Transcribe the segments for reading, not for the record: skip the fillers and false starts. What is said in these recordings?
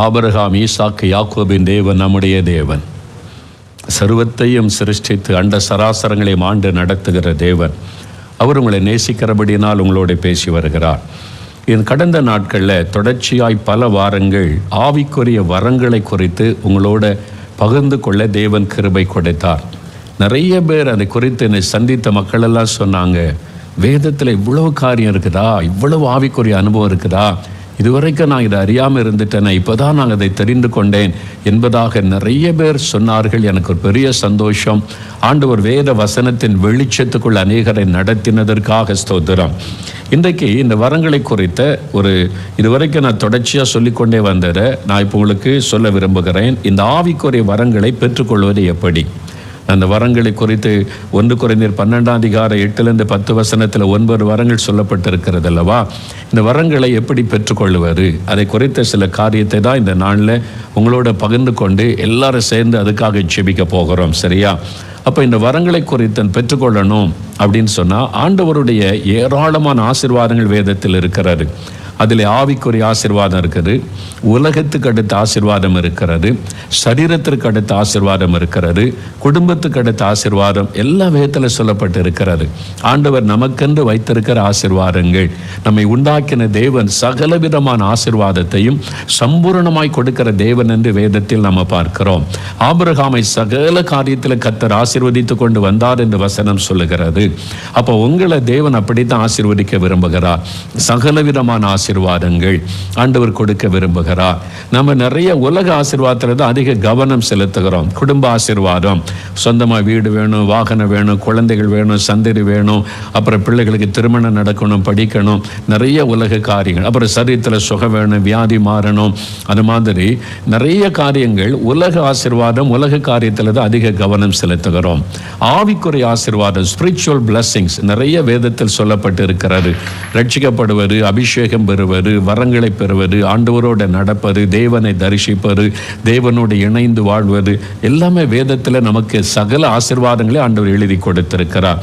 Abraham, ஈசாக்கு, யாக்கோபின் தேவன் நம்முடைய தேவன். சர்வத்தையும் சிருஷ்டித்து அண்ட சராசரங்களையும் ஆண்டு நடத்துகிற தேவன். அவர் உங்களை நேசிக்கிறபடினால் உங்களோட பேசி வருகிறார். இந்த கடந்த நாட்களில் தொடர்ச்சியாய் பல வாரங்கள் ஆவிக்குரிய வரங்களை குறித்து உங்களோட பகிர்ந்து கொள்ள தேவன் கிருபை கொடுத்தார். நிறைய பேர் அதை குறித்து என்னை சந்தித்த மக்களெல்லாம் சொன்னாங்க, வேதத்தில் இவ்வளவு காரியம் இருக்குதா, இவ்வளவு ஆவிக்குரிய அனுபவம் இருக்குதா, இதுவரைக்கும் நான் இதை அறியாமல் இருந்துட்டேன், இப்போ தான் நான் அதை தெரிந்து கொண்டேன் என்பதாக நிறைய பேர் சொன்னார்கள். எனக்கு ஒரு பெரிய சந்தோஷம். ஆண்டவர் வேத வசனத்தின் வெளிச்சத்துக்குள் அநேகரை நடத்தினதற்காக ஸ்தோத்திரம். இன்றைக்கு இந்த வரங்களை குறித்த இதுவரைக்கும் நான் தொடர்ச்சியாக சொல்லிக்கொண்டே வந்ததை நான் இப்போ உங்களுக்கு சொல்ல விரும்புகிறேன். இந்த ஆவிக்குரிய வரங்களை பெற்றுக்கொள்வது எப்படி? அந்த வரங்களை குறித்து 1 கொரிந்தியர் 12:8-10 9 வரங்கள் சொல்லப்பட்டிருக்கிறது அல்லவா? இந்த வரங்களை எப்படி பெற்றுக்கொள்வது, அதை குறித்த சில காரியத்தை தான் இந்த நாளில் உங்களோட பகிர்ந்து கொண்டு எல்லாரும் சேர்ந்து அதுக்காக ஜெபிக்க போகிறோம். சரியா? அப்போ இந்த வரங்களை குறித்து பெற்றுக்கொள்ளணும் அப்படின்னு சொன்னால் ஆண்டவருடைய ஏராளமான ஆசீர்வாதங்கள் வேதத்தில் இருக்கிறது. அதில் ஆவிக்குரிய ஆசீர்வாதம் இருக்குது, உலகத்துக்கு அடுத்த ஆசீர்வாதம் இருக்கிறது, சரீரத்திற்கு அடுத்த ஆசீர்வாதம் இருக்கிறது, குடும்பத்துக்கு அடுத்த ஆசீர்வாதம் எல்லா விதத்தில் சொல்லப்பட்டு இருக்கிறது. ஆண்டவர் நமக்கென்று வைத்திருக்கிற ஆசீர்வாதங்கள், நம்மை உண்டாக்கின தேவன் சகலவிதமான ஆசீர்வாதத்தையும் சம்பூரணமாய் கொடுக்கிற தேவன் என்று வேதத்தில் நம்ம பார்க்கிறோம். ஆபிரகாமை சகல காரியத்தில் கர்த்தர் ஆசீர்வதித்து கொண்டு வந்தார் என்று வசனம் சொல்லுகிறது. அப்போ உங்களை தேவன் அப்படித்தான் ஆசீர்வதிக்க விரும்புகிறார். சகலவிதமான ஆசீர்வாதங்கள் ஆண்டவர் கொடுக்க விரும்புகிறார். நம்ம நிறைய உலக ஆசீர்வாதத்தில் தான் அதிக கவனம் செலுத்துகிறோம். குடும்ப ஆசீர்வாதம், சொந்தமாக வீடு வேணும், வாகனம் வேணும், குழந்தைகள் வேணும், சந்ததி வேணும், அப்புறம் பிள்ளைகளுக்கு திருமணம் நடக்கணும், படிக்கணும், நிறைய உலக காரியங்கள், அப்புறம் சரீரத்தில் சுகம் வேணும், வியாதி மாறணும், அது மாதிரி நிறைய காரியங்கள் உலக ஆசீர்வாதம், உலக காரியத்தில் தான் அதிக கவனம் செலுத்துகிறோம். ஆவிக்குரிய ஆசீர்வாதம், ஸ்பிரிச்சுவல் பிளஸிங்ஸ் நிறைய வேதத்தில் சொல்லப்பட்டு இருக்கிறது. ரட்சிக்கப்படுவது, அபிஷேகம் பெறுவது, வரங்களை பெறுவது, ஆண்டவரோடு நடப்பது, தேவனை தரிசிப்பது, தேவனோடு இணைந்து வாழ்வது, எல்லாமே வேதத்தில் நமக்கு சகல ஆசீர்வாதங்களை ஆண்டவர் எழுதி கொடுத்திருக்கிறார்.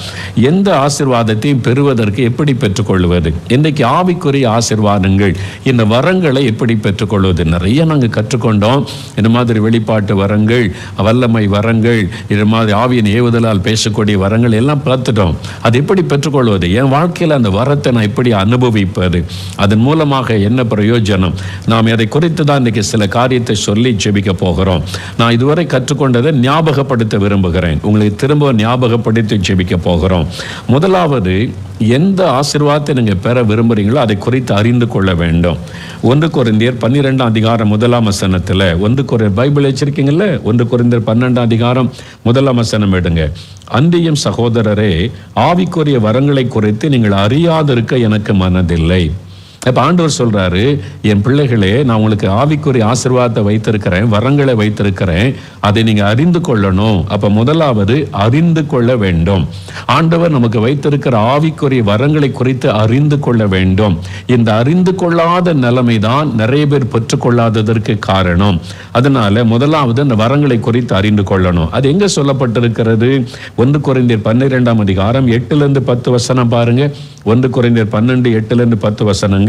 எந்த ஆசீர்வாதத்தையும் பெறுவதற்கு எப்படி பெற்றுக்கொள்வது? இன்றைக்கு ஆவிக்குரிய ஆசீர்வாதங்கள், இந்த வரங்களை எப்படி பெற்றுக்கொள்வது? நிறைய நாங்கள் கற்றுக்கொண்டோம். இந்த மாதிரி வெளிப்பாட்டு வரங்கள், வல்லமை வரங்கள், இது மாதிரி ஆவியின் ஏவுதலால் பேசக்கூடிய வரங்கள் எல்லாம் பார்த்துட்டோம். அது எப்படி பெற்றுக்கொள்வது? என் வாழ்க்கையில் அந்த வரத்தை நான் எப்படி அனுபவிப்பது? அதன் மூலமாக என்ன பிரயோஜனம்? நாம் அதை குறித்து தான் இன்றைக்கி சில காரியத்தை சொல்லி ஜெபிக்க போகிறோம். நான் இதுவரை கற்றுக்கொண்டதை ஞாபகப்படுத்த விரும்புகிறேன். உங்களுக்கு திரும்ப ஞாபகப்படுத்தி ஜெபிக்க போகிறோம். முதலாவது, எந்த ஆசீர்வாதத்தை நீங்கள் பெற விரும்புகிறீங்களோ அதை குறித்து அறிந்து கொள்ள வேண்டும். 1 கொரிந்தியர் 12:1 1 கொரிந்தியர் பைபிள் வச்சிருக்கீங்கல்ல, 1 கொரிந்தியர் 12:1 எடுங்க. அன்றியும் சகோதரரே, ஆவிக்குரிய வரங்களை குறித்து நீங்கள் அறியாதிருக்க எனக்கு மனதில்லை. இப்போ ஆண்டவர் சொல்றாரு, என் பிள்ளைகளே, நான் உங்களுக்கு ஆவிக்குரிய ஆசீர்வாதத்தை வைத்திருக்கிறேன், வரங்களை வைத்திருக்கிறேன், அதை நீங்க அறிந்து கொள்ளணும். அப்ப முதலாவது அறிந்து கொள்ள வேண்டும். ஆண்டவர் நமக்கு வைத்திருக்கிற ஆவிக்குரிய வரங்களை குறித்து அறிந்து கொள்ள வேண்டும். இந்த அறிந்து கொள்ளாத நிலைமை தான் நிறைய பேர் பெற்றுக்கொள்ளாததற்கு காரணம். அதனால முதலாவது அந்த வரங்களை குறித்து அறிந்து கொள்ளணும். அது எங்க சொல்லப்பட்டிருக்கிறது? 1 கொரிந்தியர் 12:8-10 பாருங்க. 1 கொரிந்தியர் 12:8-10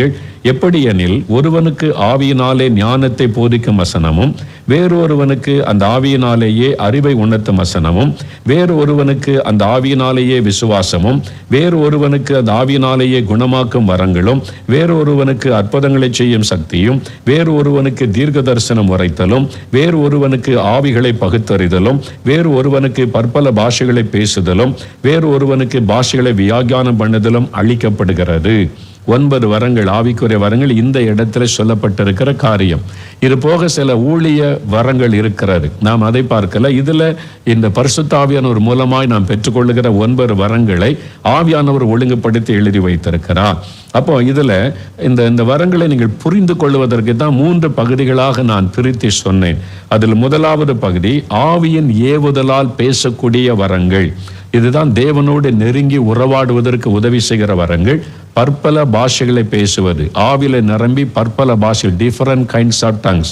எப்படி எனில், ஒருவனுக்கு ஆவியினாலே ஞானத்தை போதிக்கும் வசனமும், வேறொருவனுக்கு அந்த ஆவியினாலேயே அறிவை உணர்த்தும் வசனமும், வேறு ஒருவனுக்கு அந்த ஆவியினாலேயே விசுவாசமும், வேறு ஒருவனுக்கு அந்த ஆவியினாலேயே குணமாக்கும் வரங்களும், வேறு ஒருவனுக்கு அற்புதங்களை செய்யும் சக்தியும், வேறு ஒருவனுக்கு தீர்க்க தரிசனம் உரைத்தலும், வேறு ஒருவனுக்கு ஆவிகளை பகுத்தறிதலும், வேறு ஒருவனுக்கு பற்பல பாஷைகளை பேசுதலும், வேறு ஒருவனுக்கு பாஷைகளை வியாக்கியானம் பண்ணுதலும் அளிக்கப்படுகிறது. 9 வரங்கள், ஆவிக்குரிய வரங்கள் இந்த இடத்துல சொல்லப்பட்டிருக்கிற காரியம். இது போக சில ஊழிய வரங்கள் இருக்கிறது, நாம் அதை பார்க்கல. இதுல இந்த பரிசுத்த ஆவியானவர் மூலமாய் நாம் பெற்றுக்கொள்ளுகிற 9 வரங்களை ஆவியானவர் ஒழுங்குபடுத்தி எழுதி வைத்திருக்கிறார். அப்போ இதுல இந்த வரங்களை நீங்கள் புரிந்து கொள்வதற்கு தான் 3 பகுதிகளாக நான் பிரித்து சொன்னேன். அதில் முதலாவது பகுதி ஆவியின் ஏவுதலால் பேசக்கூடிய வரங்கள். இதுதான் தேவனோடு நெருங்கி உறவாடுவதற்கு உதவி செய்கிற வரங்கள். பற்பல பாஷைகளை பேசுவது, ஆவில நிரம்பி பற்பல பாஷை, டிஃபரண்ட் கைண்ட்ஸ் ஆஃப் டங்ஸ்.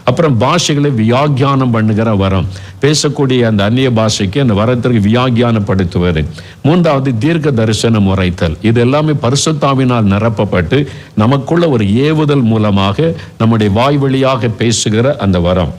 அப்புறம் பாஷைகளை வியாக்கியானம் பண்ணுகிற வரம், பேசக்கூடிய அந்த அந்நிய பாஷைக்கு அந்த வரத்திற்கு வியாக்கியானப்படுத்துவது. மூன்றாவது தீர்க்க தரிசனம் உரைத்தல். இது எல்லாமே பரிசுத்தாவினால் நிரப்பப்பட்டு நமக்குள்ள ஒரு ஏவுதல் மூலமாக நம்முடைய வாய் வழியாக பேசுகிற அந்த வரம்.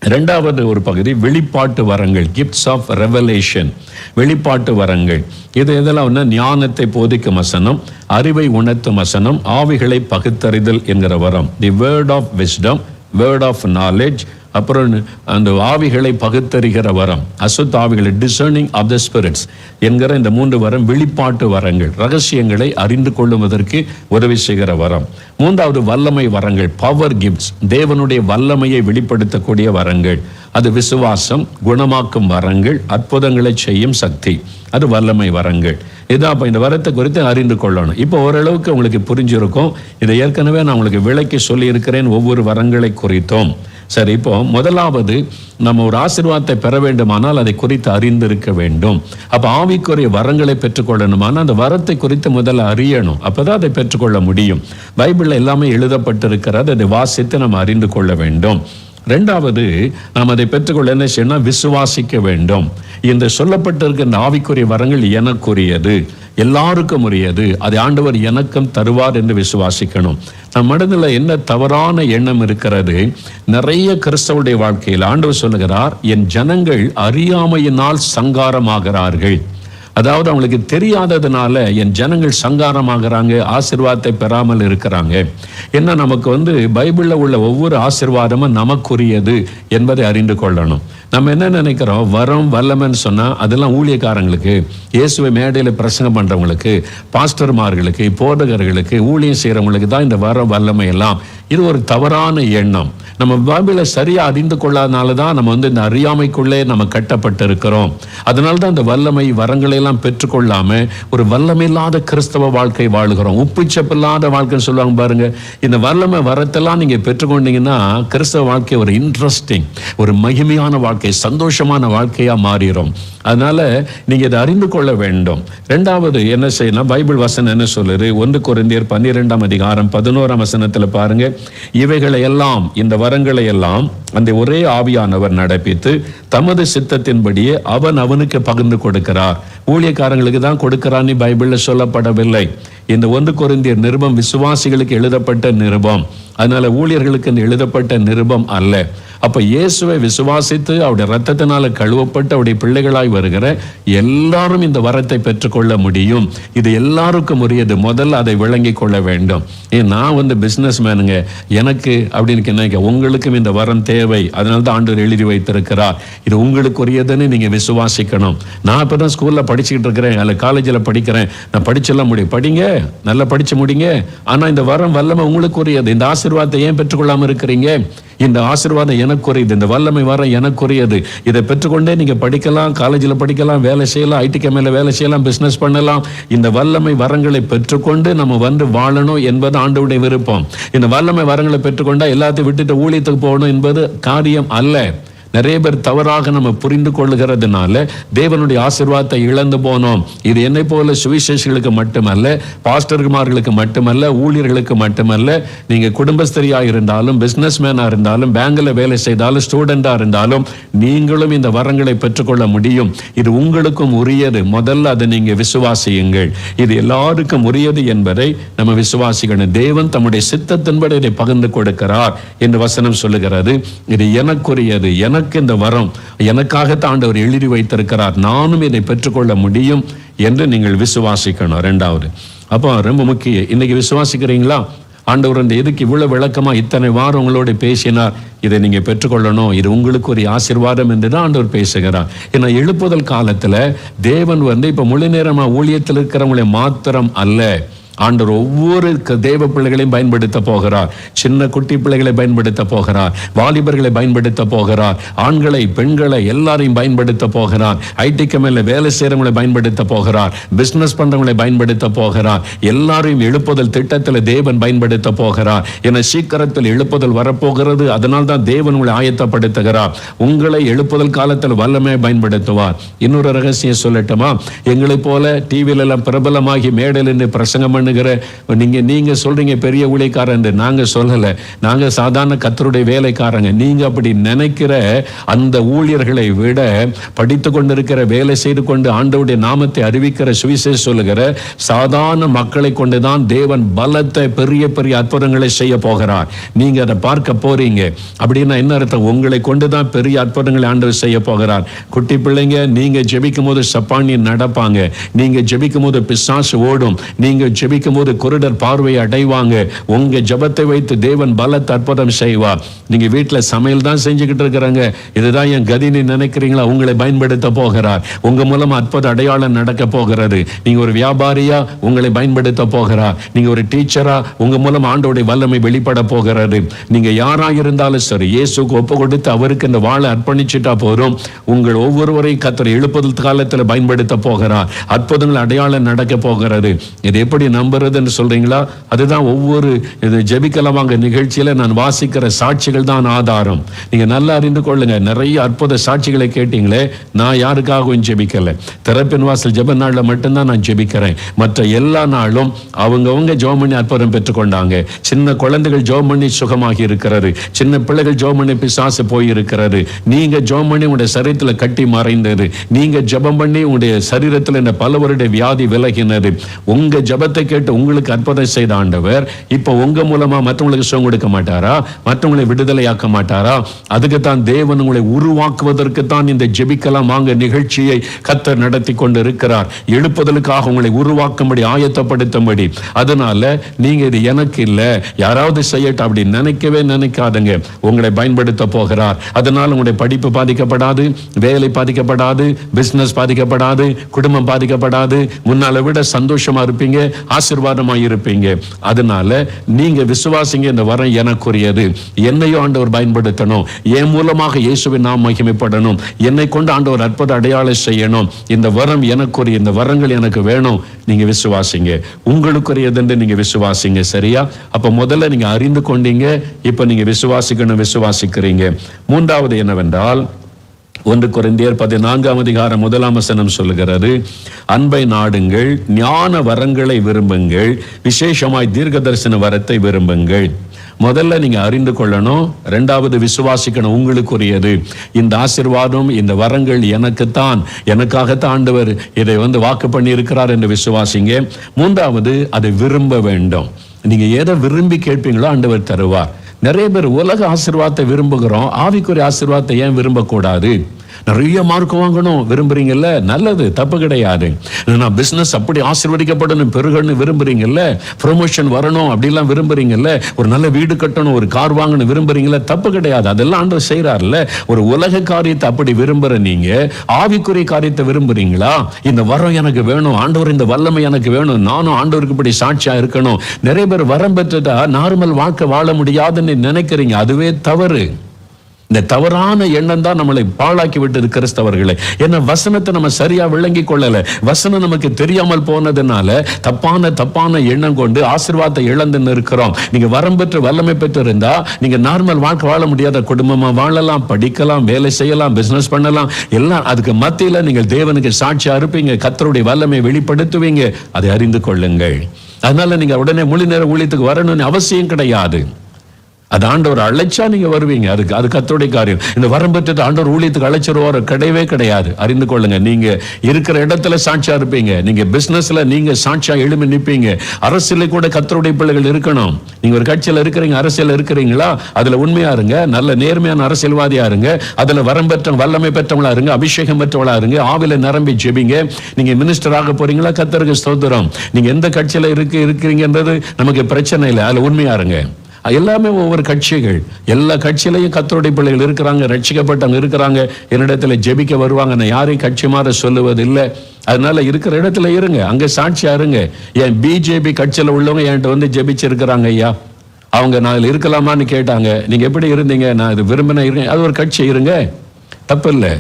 இரண்டாவது ஒரு பகுதி வெளிப்பாட்டு வரங்கள், கிஃப்ட்ஸ் ஆஃப் ரெவலேஷன், வெளிப்பாட்டு வரங்கள். இதெல்லாம் ஞானத்தை போதிக்கும் வசனம், அறிவை உணர்த்தும் வசனம், ஆவிகளை பகுத்தறிதல் என்கிற வரம், the word of wisdom, word of knowledge, அப்புறம் அந்த ஆவிகளை பகுத்தறிகிற வரம், அசுத்த ஆவிகளை, டிசர்னிங் ஆஃப் த ஸ்பிரிட்ஸ் என்கிற இந்த 3 வரம் வெளிப்பாட்டு வரங்கள், ரகசியங்களை அறிந்து கொள்ளுவதற்கு உதவி செய்கிற வரம். மூன்றாவது வல்லமை வரங்கள், பவர் கிஃப்ட்ஸ், தேவனுடைய வல்லமையை வெளிப்படுத்தக்கூடிய வரங்கள். அது விசுவாசம், குணமாக்கும் வரங்கள், அற்புதங்களை செய்யும் சக்தி, அது வல்லமை வரங்கள். இதான் இப்போ இந்த வரத்தை குறித்து அறிந்து கொள்ளணும். இப்போ ஓரளவுக்கு உங்களுக்கு புரிஞ்சிருக்கும். இதை ஏற்கனவே நான் உங்களுக்கு விளக்கி சொல்லியிருக்கிறேன் ஒவ்வொரு வரங்களை குறித்தோம். சரி, இப்போ முதலாவது நம்ம ஒரு ஆசீர்வாதத்தை பெற வேண்டுமானால் அதை குறித்து அறிந்திருக்க வேண்டும். அப்போ ஆவிக்குரிய வரங்களை பெற்றுக்கொள்ளணுமானால் அந்த வரத்தை குறித்து முதல்ல அறியணும். அப்போதான் அதை பெற்றுக்கொள்ள முடியும். பைபிளில் எல்லாமே எழுதப்பட்டிருக்கிறது, அதை வாசித்து நம்ம அறிந்து கொள்ள வேண்டும். ரெண்டாவது, நாம் அதை பெற்றுக்கொள்ள என்ன செய்யணும்? விசுவாசிக்க வேண்டும். இந்த சொல்லப்பட்டிருக்கிற இந்த ஆவிக்குரிய வரங்கள் எனக்குரியது, எல்லாருக்கும் உரியது, அதை ஆண்டவர் எனக்கும் தருவார் என்று விசுவாசிக்கணும். நம் மனதில் என்ன தவறான எண்ணம் இருக்கிறது? நிறைய கிறிஸ்தவருடைய வாழ்க்கையில் ஆண்டவர் சொல்லுகிறார், என் ஜனங்கள் அறியாமையினால் சங்காரமாகிறார்கள். அதாவது அவங்களுக்கு தெரியாததுனால என் ஜனங்கள் சங்காரமாகறாங்க, ஆசீர்வாதத்தை பெறாமல் இருக்கிறாங்க. என்ன, நமக்கு பைபிளில் உள்ள ஒவ்வொரு ஆசீர்வாதமும் நமக்குரியது என்பதை அறிந்து கொள்ளணும். நம்ம என்ன நினைக்கிறோம்? வரம் வல்லமைன்னு சொன்னால் அதெல்லாம் ஊழியக்காரங்களுக்கு, இயேசுவை மேடையில் பிரசங்கம் பண்ணுறவங்களுக்கு, பாஸ்டர்மார்களுக்கு, போதகர்களுக்கு, ஊழியம் செய்கிறவங்களுக்கு தான் இந்த வரம் வல்லமை எல்லாம். இது ஒரு தவறான எண்ணம். நம்ம பைபிளை சரியாக அறிந்து கொள்ளாதனால தான் நம்ம இந்த அறியாமைக்குள்ளே நம்ம கட்டப்பட்டு இருக்கிறோம். அதனால தான் இந்த வல்லமை வரங்களை எல்லாம் பெற்றுக்கொள்ளாம ஒரு வல்லமில்லாத கிறிஸ்தவ வாழ்க்கை வாழுகிறோம். உப்புச்சப்பில்லாத வாழ்க்கைன்னு சொல்லுவாங்க பாருங்க. இந்த வல்லமை வரத்தெல்லாம் நீங்க பெற்றுக்கொண்டீங்கன்னா கிறிஸ்தவ வாழ்க்கை ஒரு இன்ட்ரெஸ்டிங், ஒரு மகிமையான வாழ்க்கை, சந்தோஷமான வாழ்க்கையா மாறிடும். அதனால நீங்க இதை அறிந்து கொள்ள வேண்டும். ரெண்டாவது என்ன செய்யணும்? பைபிள் வசனம் என்ன சொல்லுது? 1 கொரிந்தியர் 12ஆம் அதிகாரம் 11ஆம் வசனத்துல பாருங்க, இவைகளை எல்லாம், இந்த வரங்களை எல்லாம் அந்த ஒரே ஆவியானவர் நடப்பித்து தமது சித்தத்தின்படியே அவனுக்கு பகிர்ந்து கொடுக்கிறார். ஊழியக்காரங்களுக்கு தான் கொடுக்கிறான்னு பைபிள்ல சொல்லப்படவில்லை. இந்த 1 கொரிந்தியர் நிருபம் விசுவாசிகளுக்கு எழுதப்பட்ட நிருபம், அதனால ஊழியர்களுக்கு எழுதப்பட்ட நிருபம் அல்ல. அப்ப இயேசுவை விசுவாசித்து அவருடைய ரத்தத்தினால கழுவப்பட்டு அவருடைய பிள்ளைகளாய் வருகிற எல்லாரும் இந்த வரத்தை பெற்றுக்கொள்ள முடியும். இது எல்லாருக்கும் உரியது. முதல்ல அதை விளங்கி கொள்ள வேண்டும். நான் பிசினஸ் மேனுங்க, எனக்கு அப்படின்னு நினைக்க, உங்களுக்கும் இந்த வரம் தேவை. அதனால்தான் ஆண்டவர் எழுதி வைத்திருக்கிறார். இது உங்களுக்கு உரியதுன்னு நீங்க விசுவாசிக்கணும். நான் இப்பதான் ஸ்கூல்ல படிச்சுக்கிட்டு இருக்கிறேன், அல்ல காலேஜில் படிக்கிறேன், நான் படிச்செல்லாம் முடியும். படிங்க, நல்லா படிச்சு முடிங்க. ஆனா இந்த வரம் வல்லமை உங்களுக்கு உரியது. இந்த ஆசீர்வாதத்தை ஏன் பெற்றுக்கொள்ளாம இருக்கிறீங்க? இந்த ஆசீர்வாதம் எனக்குரியது, இந்த வல்லமை வரம் எனக்குரியது. இதை பெற்றுக்கொண்டே நீங்க படிக்கலாம், காலேஜில் படிக்கலாம், வேலை செய்யலாம், ஐடி கம்பெனியில் வேலை செய்யலாம், பிசினஸ் பண்ணலாம். இந்த வல்லமை வரங்களை பெற்றுக்கொண்டு நம்ம வாழணும் என்பது ஆண்டவருடைய விருப்பம். இந்த வல்லமை வரங்களை பெற்றுக்கொண்டா எல்லாத்தையும் விட்டுட்டு ஊழியத்துக்கு போகணும் என்பது காரியம் அல்ல. நிறைய பேர் தவறாக நம்ம புரிந்து கொள்ளுகிறதுனால தேவனுடைய ஆசீர்வாதத்தை இழந்து போனோம். இது என்னை போல சுவிசேஷர்களுக்கு மட்டுமல்ல, பாஸ்டர்மார்களுக்கு மட்டுமல்ல, ஊழியர்களுக்கு மட்டுமல்ல, நீங்க குடும்பஸ்தரியாக இருந்தாலும், பிசினஸ் மேனா இருந்தாலும், பேங்க்ல வேலை செய்தாலும், ஸ்டூடெண்டா இருந்தாலும் நீங்களும் இந்த வரங்களை பெற்றுக்கொள்ள முடியும். இது உங்களுக்கும் உரியது. முதல்ல அதை நீங்க விசுவாசியுங்கள். இது எல்லாருக்கும் உரியது என்பதை நம்ம விசுவாசிக்கணும். தேவன் தம்முடைய சித்தத்தின்படி இதை பகிர்ந்து கொடுக்கிறார் என்று வசனம் சொல்லுகிறது. இது எனக்குரியது, எனக்கு இந்த வரம் எனக்காகத்தான் ஆண்டவர் எழுதி வைத்திருக்கிறார், நானும் இதை பெற்றுக்கொள்ள முடியும் என்று நீங்கள் விசுவாசிக்கணும். ரெண்டாவது, அப்போ ரொம்ப முக்கியம். இன்னைக்கு விசுவாசிக்கிறீங்களா? ஆண்டவர் இந்த எதுக்கு இவ்வளவு விளக்கமா இத்தனை வாரம் உங்களோட பேசினார்? இதை நீங்க பெற்றுக்கொள்ளணும், இது உங்களுக்கு ஒரு ஆசீர்வாதம் என்றுதான் ஆண்டவர் பேசுகிறார். ஏன்னா எழுப்புதல் காலத்துல தேவன் இப்ப முழு நேரமா ஊழியத்தில் இருக்கிறவங்களை மாத்திரம் அல்ல, ஆண்டவர் ஒவ்வொரு தேவ பிள்ளைகளையும் பயன்படுத்த போகிறார். சின்ன குட்டி பிள்ளைகளை பயன்படுத்த போகிறார், வாலிபர்களை பயன்படுத்த போகிறார், ஆண்களை, பெண்களை எல்லாரையும் பயன்படுத்த போகிறார், ஐடி கம்பெனியில் வேலை செய்யறவங்களை பயன்படுத்த போகிறார், பிசினஸ் பண்றவங்களை பயன்படுத்த போகிறார். எல்லாரையும் எழுப்புதல் திட்டத்தில் தேவன் பயன்படுத்த போகிறார். என சீக்கிரத்தில் எழுப்புதல் வரப்போகிறது. அதனால் தான் தேவன் உங்களை ஆயத்தப்படுத்துகிறார். உங்களை எழுப்புதல் காலத்தில் வல்லமே பயன்படுத்துவார். இன்னொரு ரகசியம் சொல்லட்டுமா? எங்களை போல டிவியில எல்லாம் பிரபலமாகி மேடையில் பிரசங்கம் பண்ணுகிற நீங்க சொல்றீங்க பெரிய ஊழியக்காரன், நாங்க சொல்லல, நாங்க சாதாரண கர்த்தருடைய வேலைக்காரங்க. நீங்க அப்படி நினைக்கிற அந்த ஊழியர்களை விட படித்து கொண்டிருக்கிற, வேலை செய்து கொண்டு ஆண்டவருடைய நாமத்தை அறிவிக்கிற, சுவிசேஷம் சொல்லுகிற சாதாரண மக்களை கொண்டுதான் தேவன் பலத்தை பெரிய பெரிய அற்புதங்களை செய்ய போகிறார். நீங்க அதை பார்க்க போறீங்க. அப்படின்னா என்ன அர்த்தம்? உங்களை கொண்டுதான் பெரிய அற்புதங்களை ஆண்டவர் செய்ய போகிறார். குட்டி பிள்ளைங்க, நீங்க ஜெபிக்கும் போது சப்பானி நடப்பாங்க, நீங்க ஜெபிக்கும் போது பிசாசு ஓடும், நீங்க ஜெபிக்கும் போது குருடர் பார்வையை அடைவாங்க. உங்க ஜெபத்தை வைத்து தேவன் பலத்த அற்புதம் செய்வார். நீங்க வீட்டுல சமையல் தான் செஞ்சுக்கிட்டு இருக்கிறாங்க, இதுதான் என் கதின்னு நினைக்கிறீங்களா? உங்களை பயன்படுத்த போகிறார். உங்க மூலமா அற்புத அடையாளம் நடக்க போகிறது. நீங்க ஒரு வியாபாரியா, உங்களை பயன்படுத்த போகிறார். நீங்க ஒரு டீச்சரா, உங்க மூலம் ஆண்டவருடைய வல்லமை வெளிப்பட போகிறது. நீங்க யாரா இருந்தாலும் சரி, இயேசுக்கு ஒப்பு கொடுத்து அவருக்கு இந்த வாழை அர்ப்பணிச்சுட்டா போதும். உங்கள் ஒவ்வொருவரையும் கர்த்தர் எழுப்புதல் காலத்தில் பயன்படுத்த போகிறார். அற்புதங்கள் அடையாளம் நடக்க போகிறது. இது எப்படி நம்புறதுன்னு சொல்றீங்களா? அதுதான் ஒவ்வொரு ஜெபிக்கலவாங்க நிகழ்ச்சியில நான் வாசிக்கிற சாட்சிகள் தான் ஆதாரம். நீங்க நல்லா அறிந்து கொள்ளுங்க. நிறைய அற்புத சாட்சிகளை கேட்டீங்களே, நான் யாருக்காகவும் ஜெபிக்கல. திறப்பின் வாசல் ஜெப நாள்ல மட்டும்தான் நான் ஜெபிக்கிறேன். மற்ற எல்லா நாளும் அவங்கவங்க ஜெபம் பண்ணி அற்புதம் பெற்றுக்கொண்டாங்க. சின்ன குழந்தைகள் ஜெபம் பண்ணி சுகமாகி இருக்கிறது, சின்ன பிள்ளைகள் ஜெபம் பண்ணி பிசாசு போய் இருக்கிறது. நீங்க ஜெபம் பண்ணி உங்களுடைய சரீரத்தில் கட்டி மறைந்தது, நீங்க ஜெபம் பண்ணி உங்களுடைய சரீரத்தில் இந்த பலவருடைய வியாதி விலகினது. உங்க ஜெபத்தை கேட்டு உங்களுக்கு அற்புதம் செய்த ஆண்டவர் இப்ப உங்க மூலமா மற்றவங்களுக்கு சுகம் கொடுக்க மாட்டாரா? மற்றவங்களை விடுதலையாக்க மாட்டாரா? அதுக்குத்தான் தேவன் உங்களை உருவாக்குவதற்கு தான் இந்த ஜெபிக்கலாம் வாங்க நிகழ்ச்சியை கர்த்தர் நடத்தி கொண்டு இருக்கிறார். எழுப்புதலுக்காக உங்களை உருவாக்கும்படி, ஆயத்தப்படுத்தும்படி. அதனால நீங்க இது எனக்கு இல்ல, யாராவது செய்யட்டும் அப்படி நினைக்கவே நினைக்காதுங்க. உங்களை பயன்படுத்த போகிறார். அதனால உங்களுடைய படிப்பு பாதிக்கப்படாது, வேலை பாதிக்கப்படாது, பிசினஸ் பாதிக்கப்படாது, குடும்பம் பாதிக்கப்படாது. முன்னால விட சந்தோஷமா இருப்பீங்க, ஆசீர்வாதமா இருப்பீங்க. அதனால நீங்க விசுவாசிங்க. இந்த வரம் எனக்குரியது, என்னையும் ஆண்டவர் பயன்படுத்தணும், என் மூலமாக இயேசுவின் நாமம் மகிமைப்படணும், என்னை கொண்டு ஆண்டவர் அற்புத அடையாளம் செய்யணும். இந்த வரம் எனக்குரிய, இந்த வரங்கள் எனக்கு வேணும். நீங்க விசுவாசிங்க, உங்களுக்குரியது என்று நீங்க விசுவாசிங்க. சரியா? அப்ப முதல்ல நீங்க அறிந்து கொண்டீங்க, இப்ப நீங்க விசுவாசிக்கணும், விசுவாசிக்கிறீங்க. மூன்றாவது என்னவென்றால், 1 கொரிந்தியர் 14:1 சொல்லுகிறது, அன்பை நாடுங்கள், ஞான வரங்களை விரும்புங்கள், விசேஷமாய் தீர்க்கதரிசன வரத்தை விரும்புங்கள். முதல்ல நீங்க அறிந்து கொள்ளணும், இரண்டாவது விசுவாசிக்கணும், உங்களுக்குரியது. இந்த ஆசீர்வாதம், இந்த வரங்கள் எனக்குத்தான், எனக்காகத்தான் ஆண்டவர் இதை வாக்கு பண்ணி இருக்கிறார் என்று விசுவாசிங்க. மூன்றாவது, அதை விரும்ப வேண்டும். நீங்க எதை விரும்பி கேட்பீங்களோ ஆண்டவர் தருவார். நிறைய பேர் உலக ஆசீர்வாதத்தை விரும்புகிறோம், ஆவிக்குரிய ஆசீர்வாதத்தை ஏன் விரும்பக்கூடாது? நிறைய மார்க் வாங்கணும் விரும்புறீங்கல்ல, நல்லது, தப்பு கிடையாது. நான் பிசினஸ் அப்படி ஆசீர்வதிக்கப்படணும், பெருகணும் விரும்புறீங்கல்ல, ப்ரொமோஷன் வரணும் அப்படிலாம் விரும்புறீங்கல்ல, ஒரு நல்ல வீடு கட்டணும், ஒரு கார் வாங்கணும் விரும்புறீங்கல்ல, தப்பு கிடையாது. அதெல்லாம் ஆண்டவர் செய்யறாருல்ல. ஒரு உலக காரியத்தை அப்படி விரும்புற நீங்க ஆவிக்குரிய காரியத்தை விரும்புறீங்களா? இந்த வரம் எனக்கு வேணும், ஆண்டவர் இந்த வல்லமை எனக்கு வேணும், நானும் ஆண்டவருக்கு இப்படி சாட்சியா இருக்கணும். நிறைய பேர் வரம் பெற்றதா நார்மல் வாழ்க்கை வாழ முடியாதுன்னு நினைக்கிறீங்க. அதுவே தவறு. இந்த தவறான எண்ணம் தான் நம்மளை பாழாக்கி விட்டது கிறிஸ்தவர்களை. ஏன்னா வசனத்தை நம்ம சரியா விளங்கி கொள்ளல, வசனம் நமக்கு தெரியாமல் போனதுனால தப்பான எண்ணம் கொண்டு ஆசீர்வாதத்தை இழந்து இருக்கிறோம். நீங்க வரம் பெற்று வல்லமை பெற்று இருந்தா நீங்க நார்மல் வாழ்க்கை வாழ முடியாத, குடும்பமா வாழலாம், படிக்கலாம், வேலை செய்யலாம், பிசினஸ் பண்ணலாம், எல்லாம். அதுக்கு மத்தியில நீங்கள் தேவனுக்கு சாட்சியா இருப்பீங்க, கர்த்தருடைய வல்லமை வெளிப்படுத்துவீங்க. அதை அறிந்து கொள்ளுங்கள். அதனால நீங்க உடனே முழு நேர ஊழியத்துக்கு வரணும்னு அவசியம் கிடையாது. அது ஆண்டவர் அழைச்சா நீங்க வருவீங்க, அது கர்த்தருடைய காரியம். இந்த வரம் பெற்றது ஆண்டவர் ஊழியத்துக்கு அழைச்சிருவார் கிடையவே கிடையாது. அறிந்து கொள்ளுங்க, நீங்க இருக்கிற இடத்துல சாட்சியா இருப்பீங்க, நீங்க பிசினஸ்ல நீங்க சாட்சியா எழுமி நிற்பீங்க. அரசியல கூட கர்த்தருடைய பிள்ளைகள் இருக்கணும். நீங்க ஒரு கட்சியில இருக்கிறீங்க, அரசியல் இருக்கிறீங்களா, அதுல உண்மையா இருங்க, நல்ல நேர்மையான அரசியல்வாதியா இருங்க, அதுல வரம் பெற்ற வல்லமை பெற்றவங்களா இருங்க, அபிஷேகம் பெற்றவங்களா இருங்க, ஆவில நிரம்பி ஜெபிங்க. நீங்க மினிஸ்டர் ஆக போறீங்களா, கர்த்தருக்கு ஸ்தோத்திரம். நீங்க எந்த கட்சியில இருக்கிறீங்கன்றது நமக்கு பிரச்சனை இல்லை, அதுல உண்மையா இருங்க. எல்லாமே ஒவ்வொரு கட்சிகள், எல்லா கட்சியிலையும் கர்த்தருடைய பிள்ளைகள் இருக்கிறாங்க, ரட்சிக்கப்பட்டவங்க இருக்கிறாங்க, என்னிடத்துல ஜெபிக்க வருவாங்க. நான் யாரையும் கட்சி மாற சொல்லுவது இல்லை. அதனால இருக்கிற இடத்துல இருங்க, அங்க சாட்சியா இருங்க. என் பிஜேபி கட்சியில உள்ளவங்க என்கிட்ட ஜெபிச்சிருக்கிறாங்க, ஐயா அவங்க நான் இருக்கலாமான்னு கேட்டாங்க. நீங்க எப்படி இருந்தீங்க? நான் இது விரும்பின இருக்கேன். அது ஒரு கட்சி, இருங்க, தப்பு இல்லை,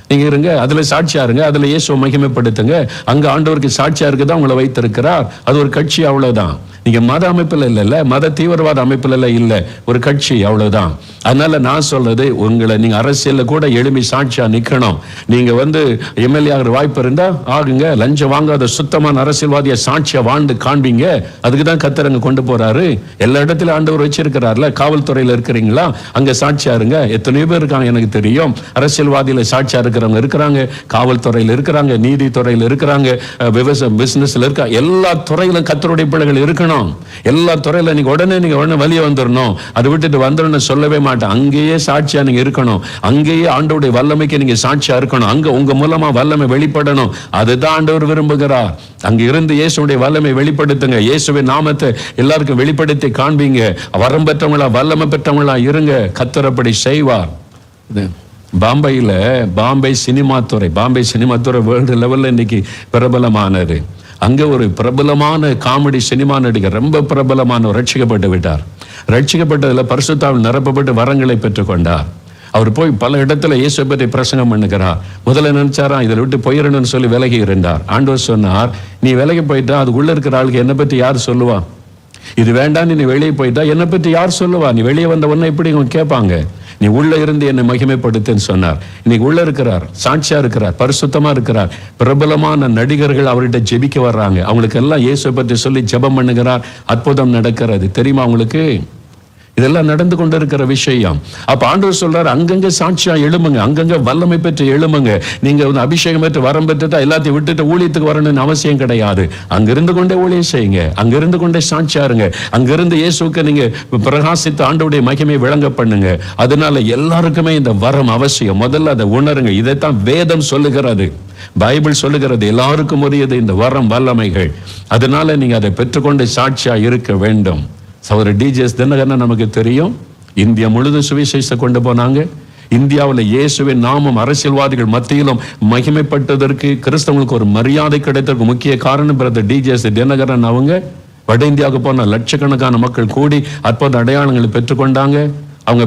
நீங்க இருங்க, அதுல சாட்சியா இருங்க, அதுல இயேசுவை மகிமைப்படுத்துங்க. அங்க ஆண்டவருக்கு சாட்சியா இருக்குதான் உங்களை வைத்திருக்கிறார். அது ஒரு கட்சி, அவ்வளவுதான். நீங்க மத அமைப்புல இல்ல, மத தீவிரவாத அமைப்புல இல்ல, ஒரு கட்சி, அவ்வளவுதான். அதனால நான் சொல்றது, உங்களை நீங்க அரசியல்ல கூட எழுப்பி சாட்சியா நிக்கணும். நீங்க எம்எல்ஏ ஆகிற வாய்ப்பு இருந்தா ஆகுங்க. லஞ்சம் வாங்காத சுத்தமான அரசியல்வாதிய சாட்சியா வாழ்ந்து காண்பீங்க. அதுக்குதான் கத்தரங்க கொண்டு போறாரு. எல்லா இடத்திலும் ஆண்டவர் வச்சிருக்கிறார்ல. காவல்துறையில இருக்கிறீங்களா, அங்க சாட்சியா இருங்க. எத்தனையோ பேர் இருக்காங்க எனக்கு தெரியும், அரசியல்வாதியில சாட்சியா இருக்கிறவங்க இருக்கிறாங்க, காவல்துறையில இருக்கிறாங்க, நீதித்துறையில இருக்கிறாங்க, விவசாய பிசினஸ்ல இருக்க, எல்லா துறையிலும் கத்தருடைய பிள்ளைகள் இருக்கணும். எல்லா துறையில நீங்க உடனே வெளியே வந்துடணும், அதை விட்டுட்டு வந்துடணும் சொல்லவே மாட்டேன். அங்கேயே சாட்சியா நீங்க இருக்கணும். அங்கேயே ஆண்டவருடைய வல்லமைக்கு நீங்க சாட்சியா இருக்கணும். அங்க உங்க மூலமா வல்லமை வெளிப்படணும். அதுதான் ஆண்டவர் விரும்புகிறார். அங்க இருந்து இயேசுடைய வல்லமை வெளிப்படுத்துங்க. இயேசுவின் நாமத்தை எல்லாருக்கும் வெளிப்படுத்தி காண்பீங்க. வரம் பெற்றவங்களா, வல்லமை பெற்றவங்களா இருங்க. கர்த்தர் அப்படி செய்வார். பாம்பே சினிமா துறை வேர்ல்டு லெவல்ல இன்னைக்கு பிரபலமானது. அங்க ஒரு பிரபலமான காமெடி சினிமா நடிகர், ரொம்ப பிரபலமான, ரட்சிக்கப்பட்டு விட்டார். ரட்சிக்கப்பட்டதில் பரிசுத்தாவில் நிரப்பப்பட்டு வரங்களை பெற்றுக்கொண்டார். அவர் போய் பல இடத்துல இயேசுவை பற்றி பிரசங்கம் பண்ணுகிறார். முதல்ல நினைச்சாரா இதில் விட்டு போயிடணும்னு சொல்லி விலகி இருந்தார். ஆண்டவர் சொன்னார், நீ விலகி போயிட்டா அதுக்குள்ள இருக்கிற ஆளுக்கு என்னை பற்றி யார் சொல்லுவா? இது வேண்டாம், நீ வெளியே போயிட்டா என்னை பற்றி யார் சொல்லுவா? நீ வெளியே வந்த உடனே எப்படி கேட்பாங்க? நீ உள்ள இருந்து என்னை மகிமைப்படுத்துன்னு சொன்னார். இன்னைக்கு உள்ள இருக்கிறார், சாட்சியா இருக்கிறார், பரிசுத்தமா இருக்கிறார். பிரபலமான நடிகர்கள் அவர்கிட்ட ஜெபிக்க வர்றாங்க. அவங்களுக்கு எல்லாம் இயேசுவை பற்றி சொல்லி ஜெபம் பண்ணுகிறார். அற்புதம் நடக்கிறது. தெரியுமா உங்களுக்கு? இதெல்லாம் நடந்து கொண்டு இருக்கிற விஷயம். அப்ப ஆண்டவர் சொல்றாரு, அங்கங்க சாட்சியா எழுமுங்க, அங்கங்க வல்லமை பெற்று எழுமுங்க. நீங்க அபிஷேகம் பெற்று வரம் பெற்றுட்டா எல்லாத்தையும் விட்டுட்டு ஊழியத்துக்கு வரணும்னு அவசியம் கிடையாது. அங்கிருந்து கொண்டே ஊழியம் செய்யுங்க, அங்கிருந்து கொண்டே சாட்சியா இருங்க, அங்கிருந்து இயேசுக்கு நீங்க பிரகாசித்து ஆண்டவருடைய மகிமை விளங்க பண்ணுங்க. அதனால எல்லாருக்குமே இந்த வரம் அவசியம். முதல்ல அதை உணருங்க. இதைத்தான் வேதம் சொல்லுகிறது, பைபிள் சொல்லுகிறது. எல்லாருக்கும் உரியது இந்த வரம், வல்லமைகள். அதனால நீங்க அதை பெற்றுக்கொண்டு சாட்சியா இருக்க வேண்டும். சகோதரர் டிஜிஎஸ் தினகரன் நமக்கு தெரியும், இந்தியா முழுதும் சுவிசேஷத்தை கொண்டு போனாங்க. இந்தியாவில் இயேசுவின் நாமம் அரசியல்வாதிகள் மத்தியிலும் மகிமைப்பட்டதற்கு, கிறிஸ்தவங்களுக்கு ஒரு மரியாதை கிடைத்ததற்கு முக்கிய காரணம் பிரதர் டிஜிஎஸ் தினகரன். அவங்க வட இந்தியாவுக்கு போன லட்சக்கணக்கான மக்கள் கூடி அற்புத அடையாளங்களை பெற்றுக்கொண்டாங்க. அவங்க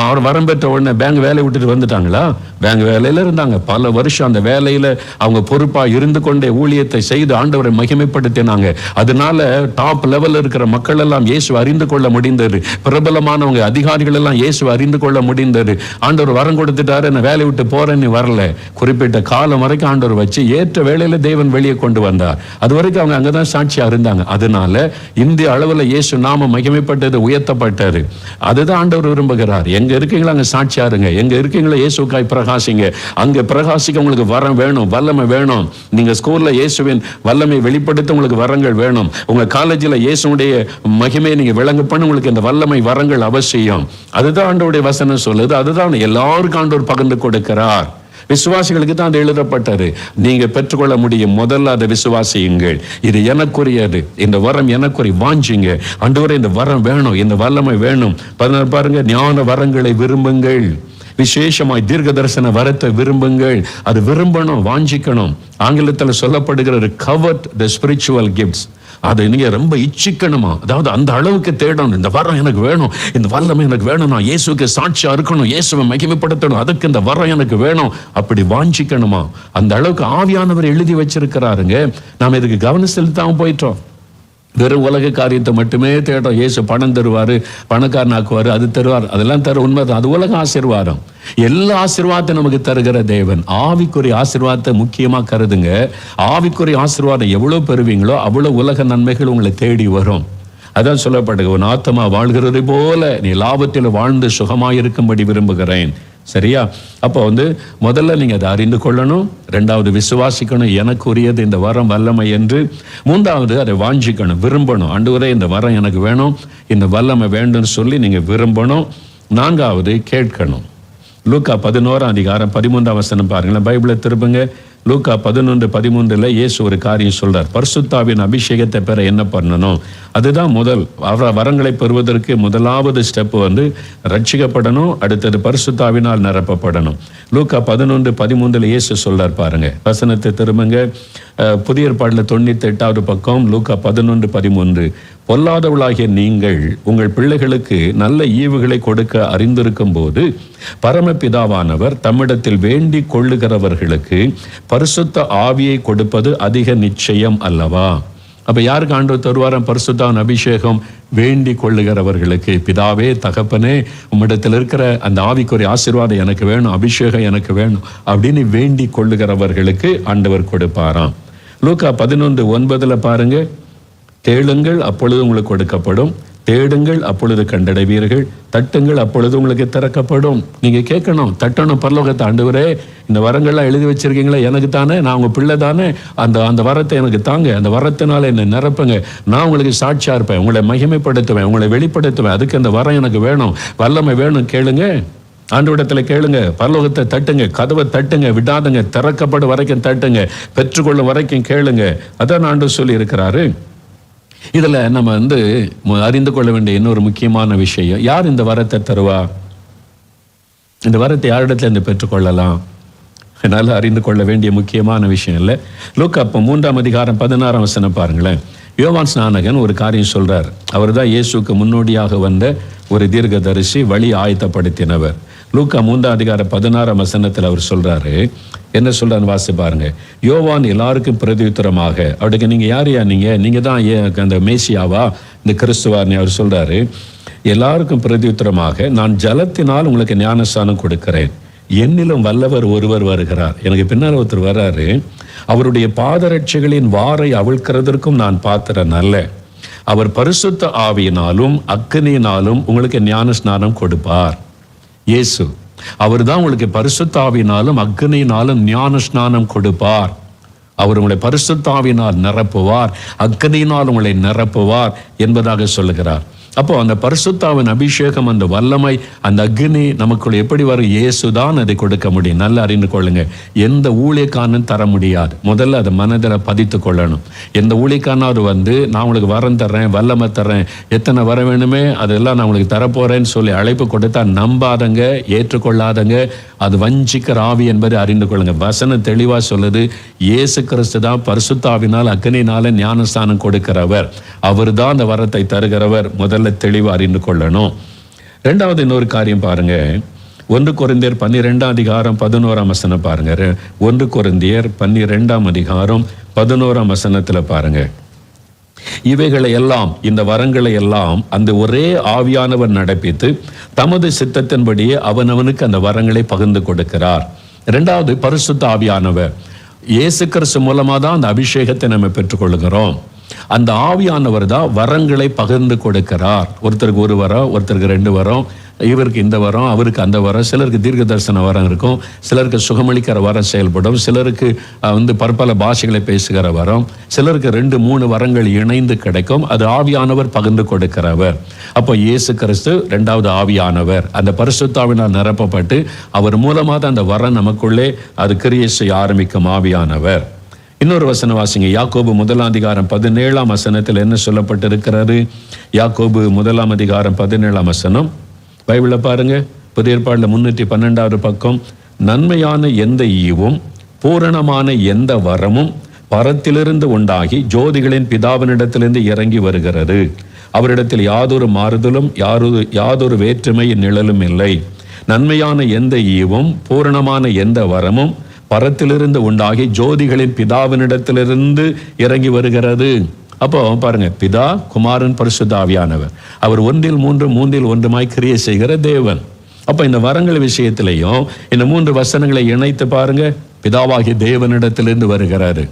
அவர் வரம் பெற்ற உடனே பேங்க் வேலையை விட்டுட்டு வந்துட்டாங்களா? பேங்க் வேலையில இருந்தாங்க பல வருஷம். அந்த வேலையில அவங்க பொறுப்பா இருந்து கொண்டே ஊழியத்தை செய்து ஆண்டவரை மகிமைப்படுத்தினாங்க. அதனால டாப் லெவல்ல இருக்கிற மக்கள் எல்லாம் இயேசு அறிந்து கொள்ள முடிந்தது. பிரபலமானவங்க, அதிகாரிகள் எல்லாம் இயேசு அறிந்து கொள்ள முடிந்தது. ஆண்டவர் வரம் கொடுத்துட்டாரு, நான் வேலையை விட்டு போறேன்னு வரல. குறிப்பிட்ட காலம் வரைக்கும் ஆண்டவர் வச்சு ஏற்ற வேலையில தேவன் வெளியே கொண்டு வந்தார். அது வரைக்கும் அவங்க அங்கதான் சாட்சியா இருந்தாங்க. அதனால இந்திய அளவுல இயேசு நாம மகிமைப்பட்டது, உயர்த்தப்பட்டது. அதுதான் ஆண்டவர் விரும்புகிறார். எங்க இருக்கீங்களோ அங்க சாட்சியா இருங்க. எங்க இருக்கீங்களோ இயேசுக்காய் பிரகாசிங்க. அங்க பிரகாசிக்க உங்களுக்கு வரம் வேணும், வல்லமை வேணும். நீங்க ஸ்கூல்ல இயேசுவின் வல்லமை வெளிப்படுத்த உங்களுக்கு வரங்கள் வேணும். உங்க காலேஜில் இயேசுடைய மகிமையை நீங்க விளங்க பண்ண உங்களுக்கு இந்த வல்லமை வரங்கள் அவசியம். அதுதான் ஆண்டவருடைய வசனம் சொல்லுது. அதுதான் எல்லாருக்கும் ஆண்டவர் பகிர்ந்து கொடுக்கிறார். விசுவாசிகளுக்கு தான் அது எழுதப்பட்டது. நீங்க பெற்றுக்கொள்ள முடியும். முதல்ல அதை விசுவாசியுங்கள். இது எனக்குரியது, இந்த வரம் எனக்குரிய, வாஞ்சிங்க. ஆண்டவரே இந்த வரம் வேணும், இந்த வல்லமை வேணும். பாருங்க, ஞான வரங்களை விரும்புங்கள், விசேஷமாய் தீர்க்க தரிசன வரத்தை விரும்புங்கள். அது விரும்பணும், வாஞ்சிக்கணும். ஆங்கிலத்தில் சொல்லப்படுகிற covet the spiritual gifts. அதை நீங்க ரொம்ப இச்சிக்கணுமா, அதாவது அந்த அளவுக்கு தேடணும். இந்த வரம் எனக்கு வேணும், இந்த வல்லமை எனக்கு வேணும், நான் இயேசுக்கு சாட்சியா இருக்கணும், இயேசுவை மகிமைப்படுத்தணும், அதுக்கு இந்த வரம் எனக்கு வேணும், அப்படி வாஞ்சிக்கணுமா. அந்த அளவுக்கு ஆவியானவர் எழுதி வச்சிருக்கிறாருங்க. நாம இதுக்கு கவனம் செலுத்தாம போயிட்டோம். வெறும் உலக காரியத்தை மட்டுமே தேடும். இயேசு பணம் தருவாரு, பணக்காரன் ஆக்குவாரு, அது தருவார், அதெல்லாம் தர உண்மைதான். அது உலக ஆசீர்வாதம். எல்லா ஆசீர்வாதத்தை நமக்கு தருகிற தேவன் ஆவிக்குரிய ஆசீர்வாதத்தை முக்கியமா கருதுங்க. ஆவிக்குரிய ஆசீர்வாதம் எவ்வளவு பெறுவீங்களோ அவ்வளவு உலக நன்மைகள் உங்களை தேடி வரும். அதான் சொல்லப்படுது, உன் ஆத்மா வாழ்கிறது போல நீ லாபத்தில் வாழ்ந்து சுகமாயிருக்கும்படி விரும்புகிறேன். சரியா? அப்போ முதல்ல நீங்க அதை அறிந்து கொள்ளணும். ரெண்டாவது விசுவாசிக்கணும், எனக்கு உரியது இந்த வரம், வல்லமை என்று. மூன்றாவது அதை வாஞ்சிக்கணும், விரும்பணும். ஆண்டவரே இந்த வரம் எனக்கு வேணும், இந்த வல்லமை வேண்டும்னு சொல்லி நீங்க விரும்பணும். நான்காவது கேட்கணும். லூக்கா 11:13 பாருங்களேன். பைபிளை திருப்புங்க. லூக்கா 11:13 இயேசு ஒரு காரியம் சொல்றார். பரிசுத்தாவின் அபிஷேகத்தை பெற என்ன பண்ணணும்? அதுதான் முதல் வரங்களை பெறுவதற்கு முதலாவது ஸ்டெப் ரட்சிக்கப்படணும். அடுத்தது பரிசுத்தாவினால் நிரப்பப்படணும். லூக்கா 11:13 இயேசு சொல்றார் பாருங்க. வசனத்தை திரும்புங்க. புதிய ஏற்பாடுல 98வது பக்கம், லூக்கா 11:13. பொல்லாதவளாகிய நீங்கள் உங்கள் பிள்ளைகளுக்கு நல்ல ஈவுகளை கொடுக்க அறிந்திருக்கும் போது பரமபிதாவானவர் தம்மிடத்தில் வேண்டிக் கொள்ளுகிறவர்களுக்கு பரிசுத்த ஆவியை கொடுப்பது அதிக நிச்சயம் அல்லவா? அப்ப யாருக்கு ஆண்டவர் தருவாராம் பரிசுத்தாவின் அபிஷேகம்? வேண்டிக் கொள்ளுகிறவர்களுக்கு. பிதாவே, தகப்பனே, உம்மிடத்தில் இருக்கிற அந்த ஆவிக்குரிய ஆசீர்வாதம் எனக்கு வேணும், அபிஷேகம் எனக்கு வேணும் அப்படின்னு வேண்டிக் கொள்ளுகிறவர்களுக்கு ஆண்டவர் கொடுப்பாராம். லூக்கா 11:9 பாருங்க, கேளுங்கள் அப்பொழுது உங்களுக்கு கொடுக்கப்படும், தேடுங்கள் அப்பொழுது கண்டடைவீர்கள், தட்டுங்கள் அப்பொழுது உங்களுக்கு திறக்கப்படும். நீங்க கேட்கணும், தட்டணும். பரலோகத்தை, ஆண்டவரே இந்த வரங்கள்லாம் எழுதி வச்சிருக்கீங்களே எனக்கு தானே, நான் உங்க பிள்ளை தானே, அந்த வரத்தை எனக்கு தாங்க, அந்த வரத்தினால என்னை நிரப்புங்க, நான் உங்களுக்கு சாட்சியா இருப்பேன், உங்களை மகிமைப்படுத்துவேன், உங்களை வெளிப்படுத்துவேன், அதுக்கு அந்த வரம் எனக்கு வேணும், வல்லமை வேணும். கேளுங்க, ஆண்டவரிடத்துல கேளுங்க, பரலோகத்தை தட்டுங்க, கதவை தட்டுங்க, விடாதுங்க, திறக்கப்படும் வரைக்கும் தட்டுங்க, பெற்றுக்கொள்ளும் வரைக்கும் கேளுங்க. அதான் ஆண்டவர் சொல்லி இருக்கிறாரு. இதுல நம்ம அறிந்து கொள்ள வேண்டிய இன்னொரு முக்கியமான விஷயம், யார் இந்த வரத்தை தருவா? இந்த வரத்தை யாரிடத்துல இருந்து பெற்றுக்கொள்ளலாம்? அதனால அறிந்து கொள்ள வேண்டிய முக்கியமான விஷயம் இல்லை. லூக்கா 3:16 பாருங்களேன். யோவான் ஸ்நானகன் ஒரு காரியம் சொல்றார். அவர் தான் இயேசுக்கு முன்னோடியாக வந்த ஒரு தீர்க்கதரிசி, வழி ஆயத்தப்படுத்தினவர். லூக்கா 3:16 அவர் சொல்றாரு. என்ன சொல்றான்னு வாசி பாருங்க. யோவான் எல்லாருக்கும் பிரதியுத்தரமாக, அவருக்கு நீங்க யாரையா, நீங்க தான் அந்த மேசியாவா, இந்த கிறிஸ்துவார்னு அவர் சொல்றாரு. எல்லாருக்கும் பிரதியுத்தரமாக, நான் ஜலத்தினால் உங்களுக்கு ஞானஸ்நானம் கொடுக்கிறேன், என்னிலும் வல்லவர் ஒருவர் வருகிறார், எனக்கு பின்னால் ஒருத்தர் வர்றாரு, அவருடைய பாதரட்சைகளின் வாரை அவிழ்க்கிறதற்கும் நான் பாத்திரன் அல்ல, அவர் பரிசுத்த ஆவியினாலும் அக்கினியினாலும் உங்களுக்கு ஞானஸ்நானம் கொடுப்பார். இயேசு அவர் தான் உங்களுக்கு பரிசுத்த ஆவியினாலும் அக்கினியினாலும் ஞான ஸ்நானம் கொடுப்பார். அவர் உங்களை பரிசுத்த ஆவியினால் நிரப்புவார், அக்கினியினால் உங்களை நிரப்புவார் என்பதாக சொல்லுகிறார். அப்போ அந்த பரிசுத்தாவின் அபிஷேகம், அந்த வல்லமை, அந்த அக்னி நமக்குள்ள எப்படி வரும்? இயேசுதான் அதை கொடுக்க முடியும். நல்லா அறிந்து கொள்ளுங்க. எந்த ஊழியக்காரனும் தர முடியாது. முதல்ல அதை மனதில் பதித்து கொள்ளணும். எந்த ஊழியக்காரனாவது நான் உங்களுக்கு வரம் தர்றேன், வல்லமை தர்றேன், எத்தனை வர வேணுமே அதெல்லாம் நான் உங்களுக்கு தரப்போறேன்னு சொல்லி அழைப்பு கொடுத்தா நம்பாதங்க, ஏற்றுக்கொள்ளாதங்க. அது வஞ்சிக்கிற ஆவி என்பதை அறிந்து கொள்ளுங்க. வசனம் தெளிவா சொல்லுது, இயேசு கிறிஸ்து தான் பரிசுத்தாவினால் அக்னியினால ஞானஸ்தானம் கொடுக்கிறவர், அவர் தான் அந்த வரத்தை தருகிறவர். முதல்ல தெளிவா அறிந்து கொள்ளணும். இரண்டாவது இன்னொரு காரியம் பாருங்க. 1 கொரிந்தியர் 12:11 பாருங்க. 1 கொரிந்தியர் 12:11 பாருங்க. இவைகளை எல்லாம், இந்த வரங்களை எல்லாம் அந்த ஒரே ஆவியானவர் நடப்பித்து தமது சித்தத்தின்படியே அவனவனுக்கு அந்த வரங்களை பகிர்ந்து கொடுக்கிறார். இரண்டாவது பரிசுத்த ஆவியானவர். இயேசு கிறிஸ்து மூலமா தான் அந்த அபிஷேகத்தை நம்ம பெற்றுக்கொள்கிறோம். அந்த ஆவியானவர் தான் வரங்களை பகிர்ந்து கொடுக்கிறார். ஒருத்தருக்கு 1 வரம், ஒருத்தருக்கு 2 வரம், இவருக்கு இந்த வரம், அவருக்கு அந்த வரம். சிலருக்கு தீர்க்க தரிசன வரம் இருக்கும், சிலருக்கு சுகமளிக்கிற வரம் செயல்படும், சிலருக்கு பற்பல பாஷைகளை பேசுகிற வரம், சிலருக்கு 2-3 வரங்கள் இணைந்து கிடைக்கும். அது ஆவியானவர் பகிர்ந்து கொடுக்கிறவர். அப்போ இயேசு கிறிஸ்து 2வது ஆவியானவர், அந்த பரிசுத்தாவினால் நிரப்பப்பட்டு அவர் மூலமாக அந்த வரம் நமக்குள்ளே அது கிரியை செய்ய ஆரம்பிக்கும் ஆவியானவர். இன்னொரு வசனம் வாசிங்க. யாக்கோபு 1:17 என்ன சொல்லப்பட்டிருக்கிறது? யாக்கோபு 1:17 பைபிள பாருங்க. புதிய ஏற்பாடுல 312வது பக்கம். நன்மையான எந்த ஈவும் பூரணமான எந்த வரமும் பரத்திலிருந்து உண்டாகி ஜோதிகளின் பிதாவினிடத்திலிருந்து இறங்கி வருகிறது. அவரிடத்தில் யாதொரு மாறுதலும் யாதொரு வேற்றுமையின் நிழலும் இல்லை. நன்மையான எந்த ஈவும் பூரணமான எந்த வரமும் பரத்திலிருந்து உண்டாகி ஜோதிகளின் பிதாவினிடத்திலிருந்து இறங்கி வருகிறது. அப்போ பாருங்க, பிதா, குமாரன், பரிசுத்த ஆவியானவர். அவர் 1-3 கிரியை செய்கிற தேவன். அப்ப இந்த வரங்கள் விஷயத்திலையும் இந்த 3 வசனங்களை இணைத்து பாருங்க. பிதாவாகிய தேவனிடத்திலிருந்து வருகிறாரு.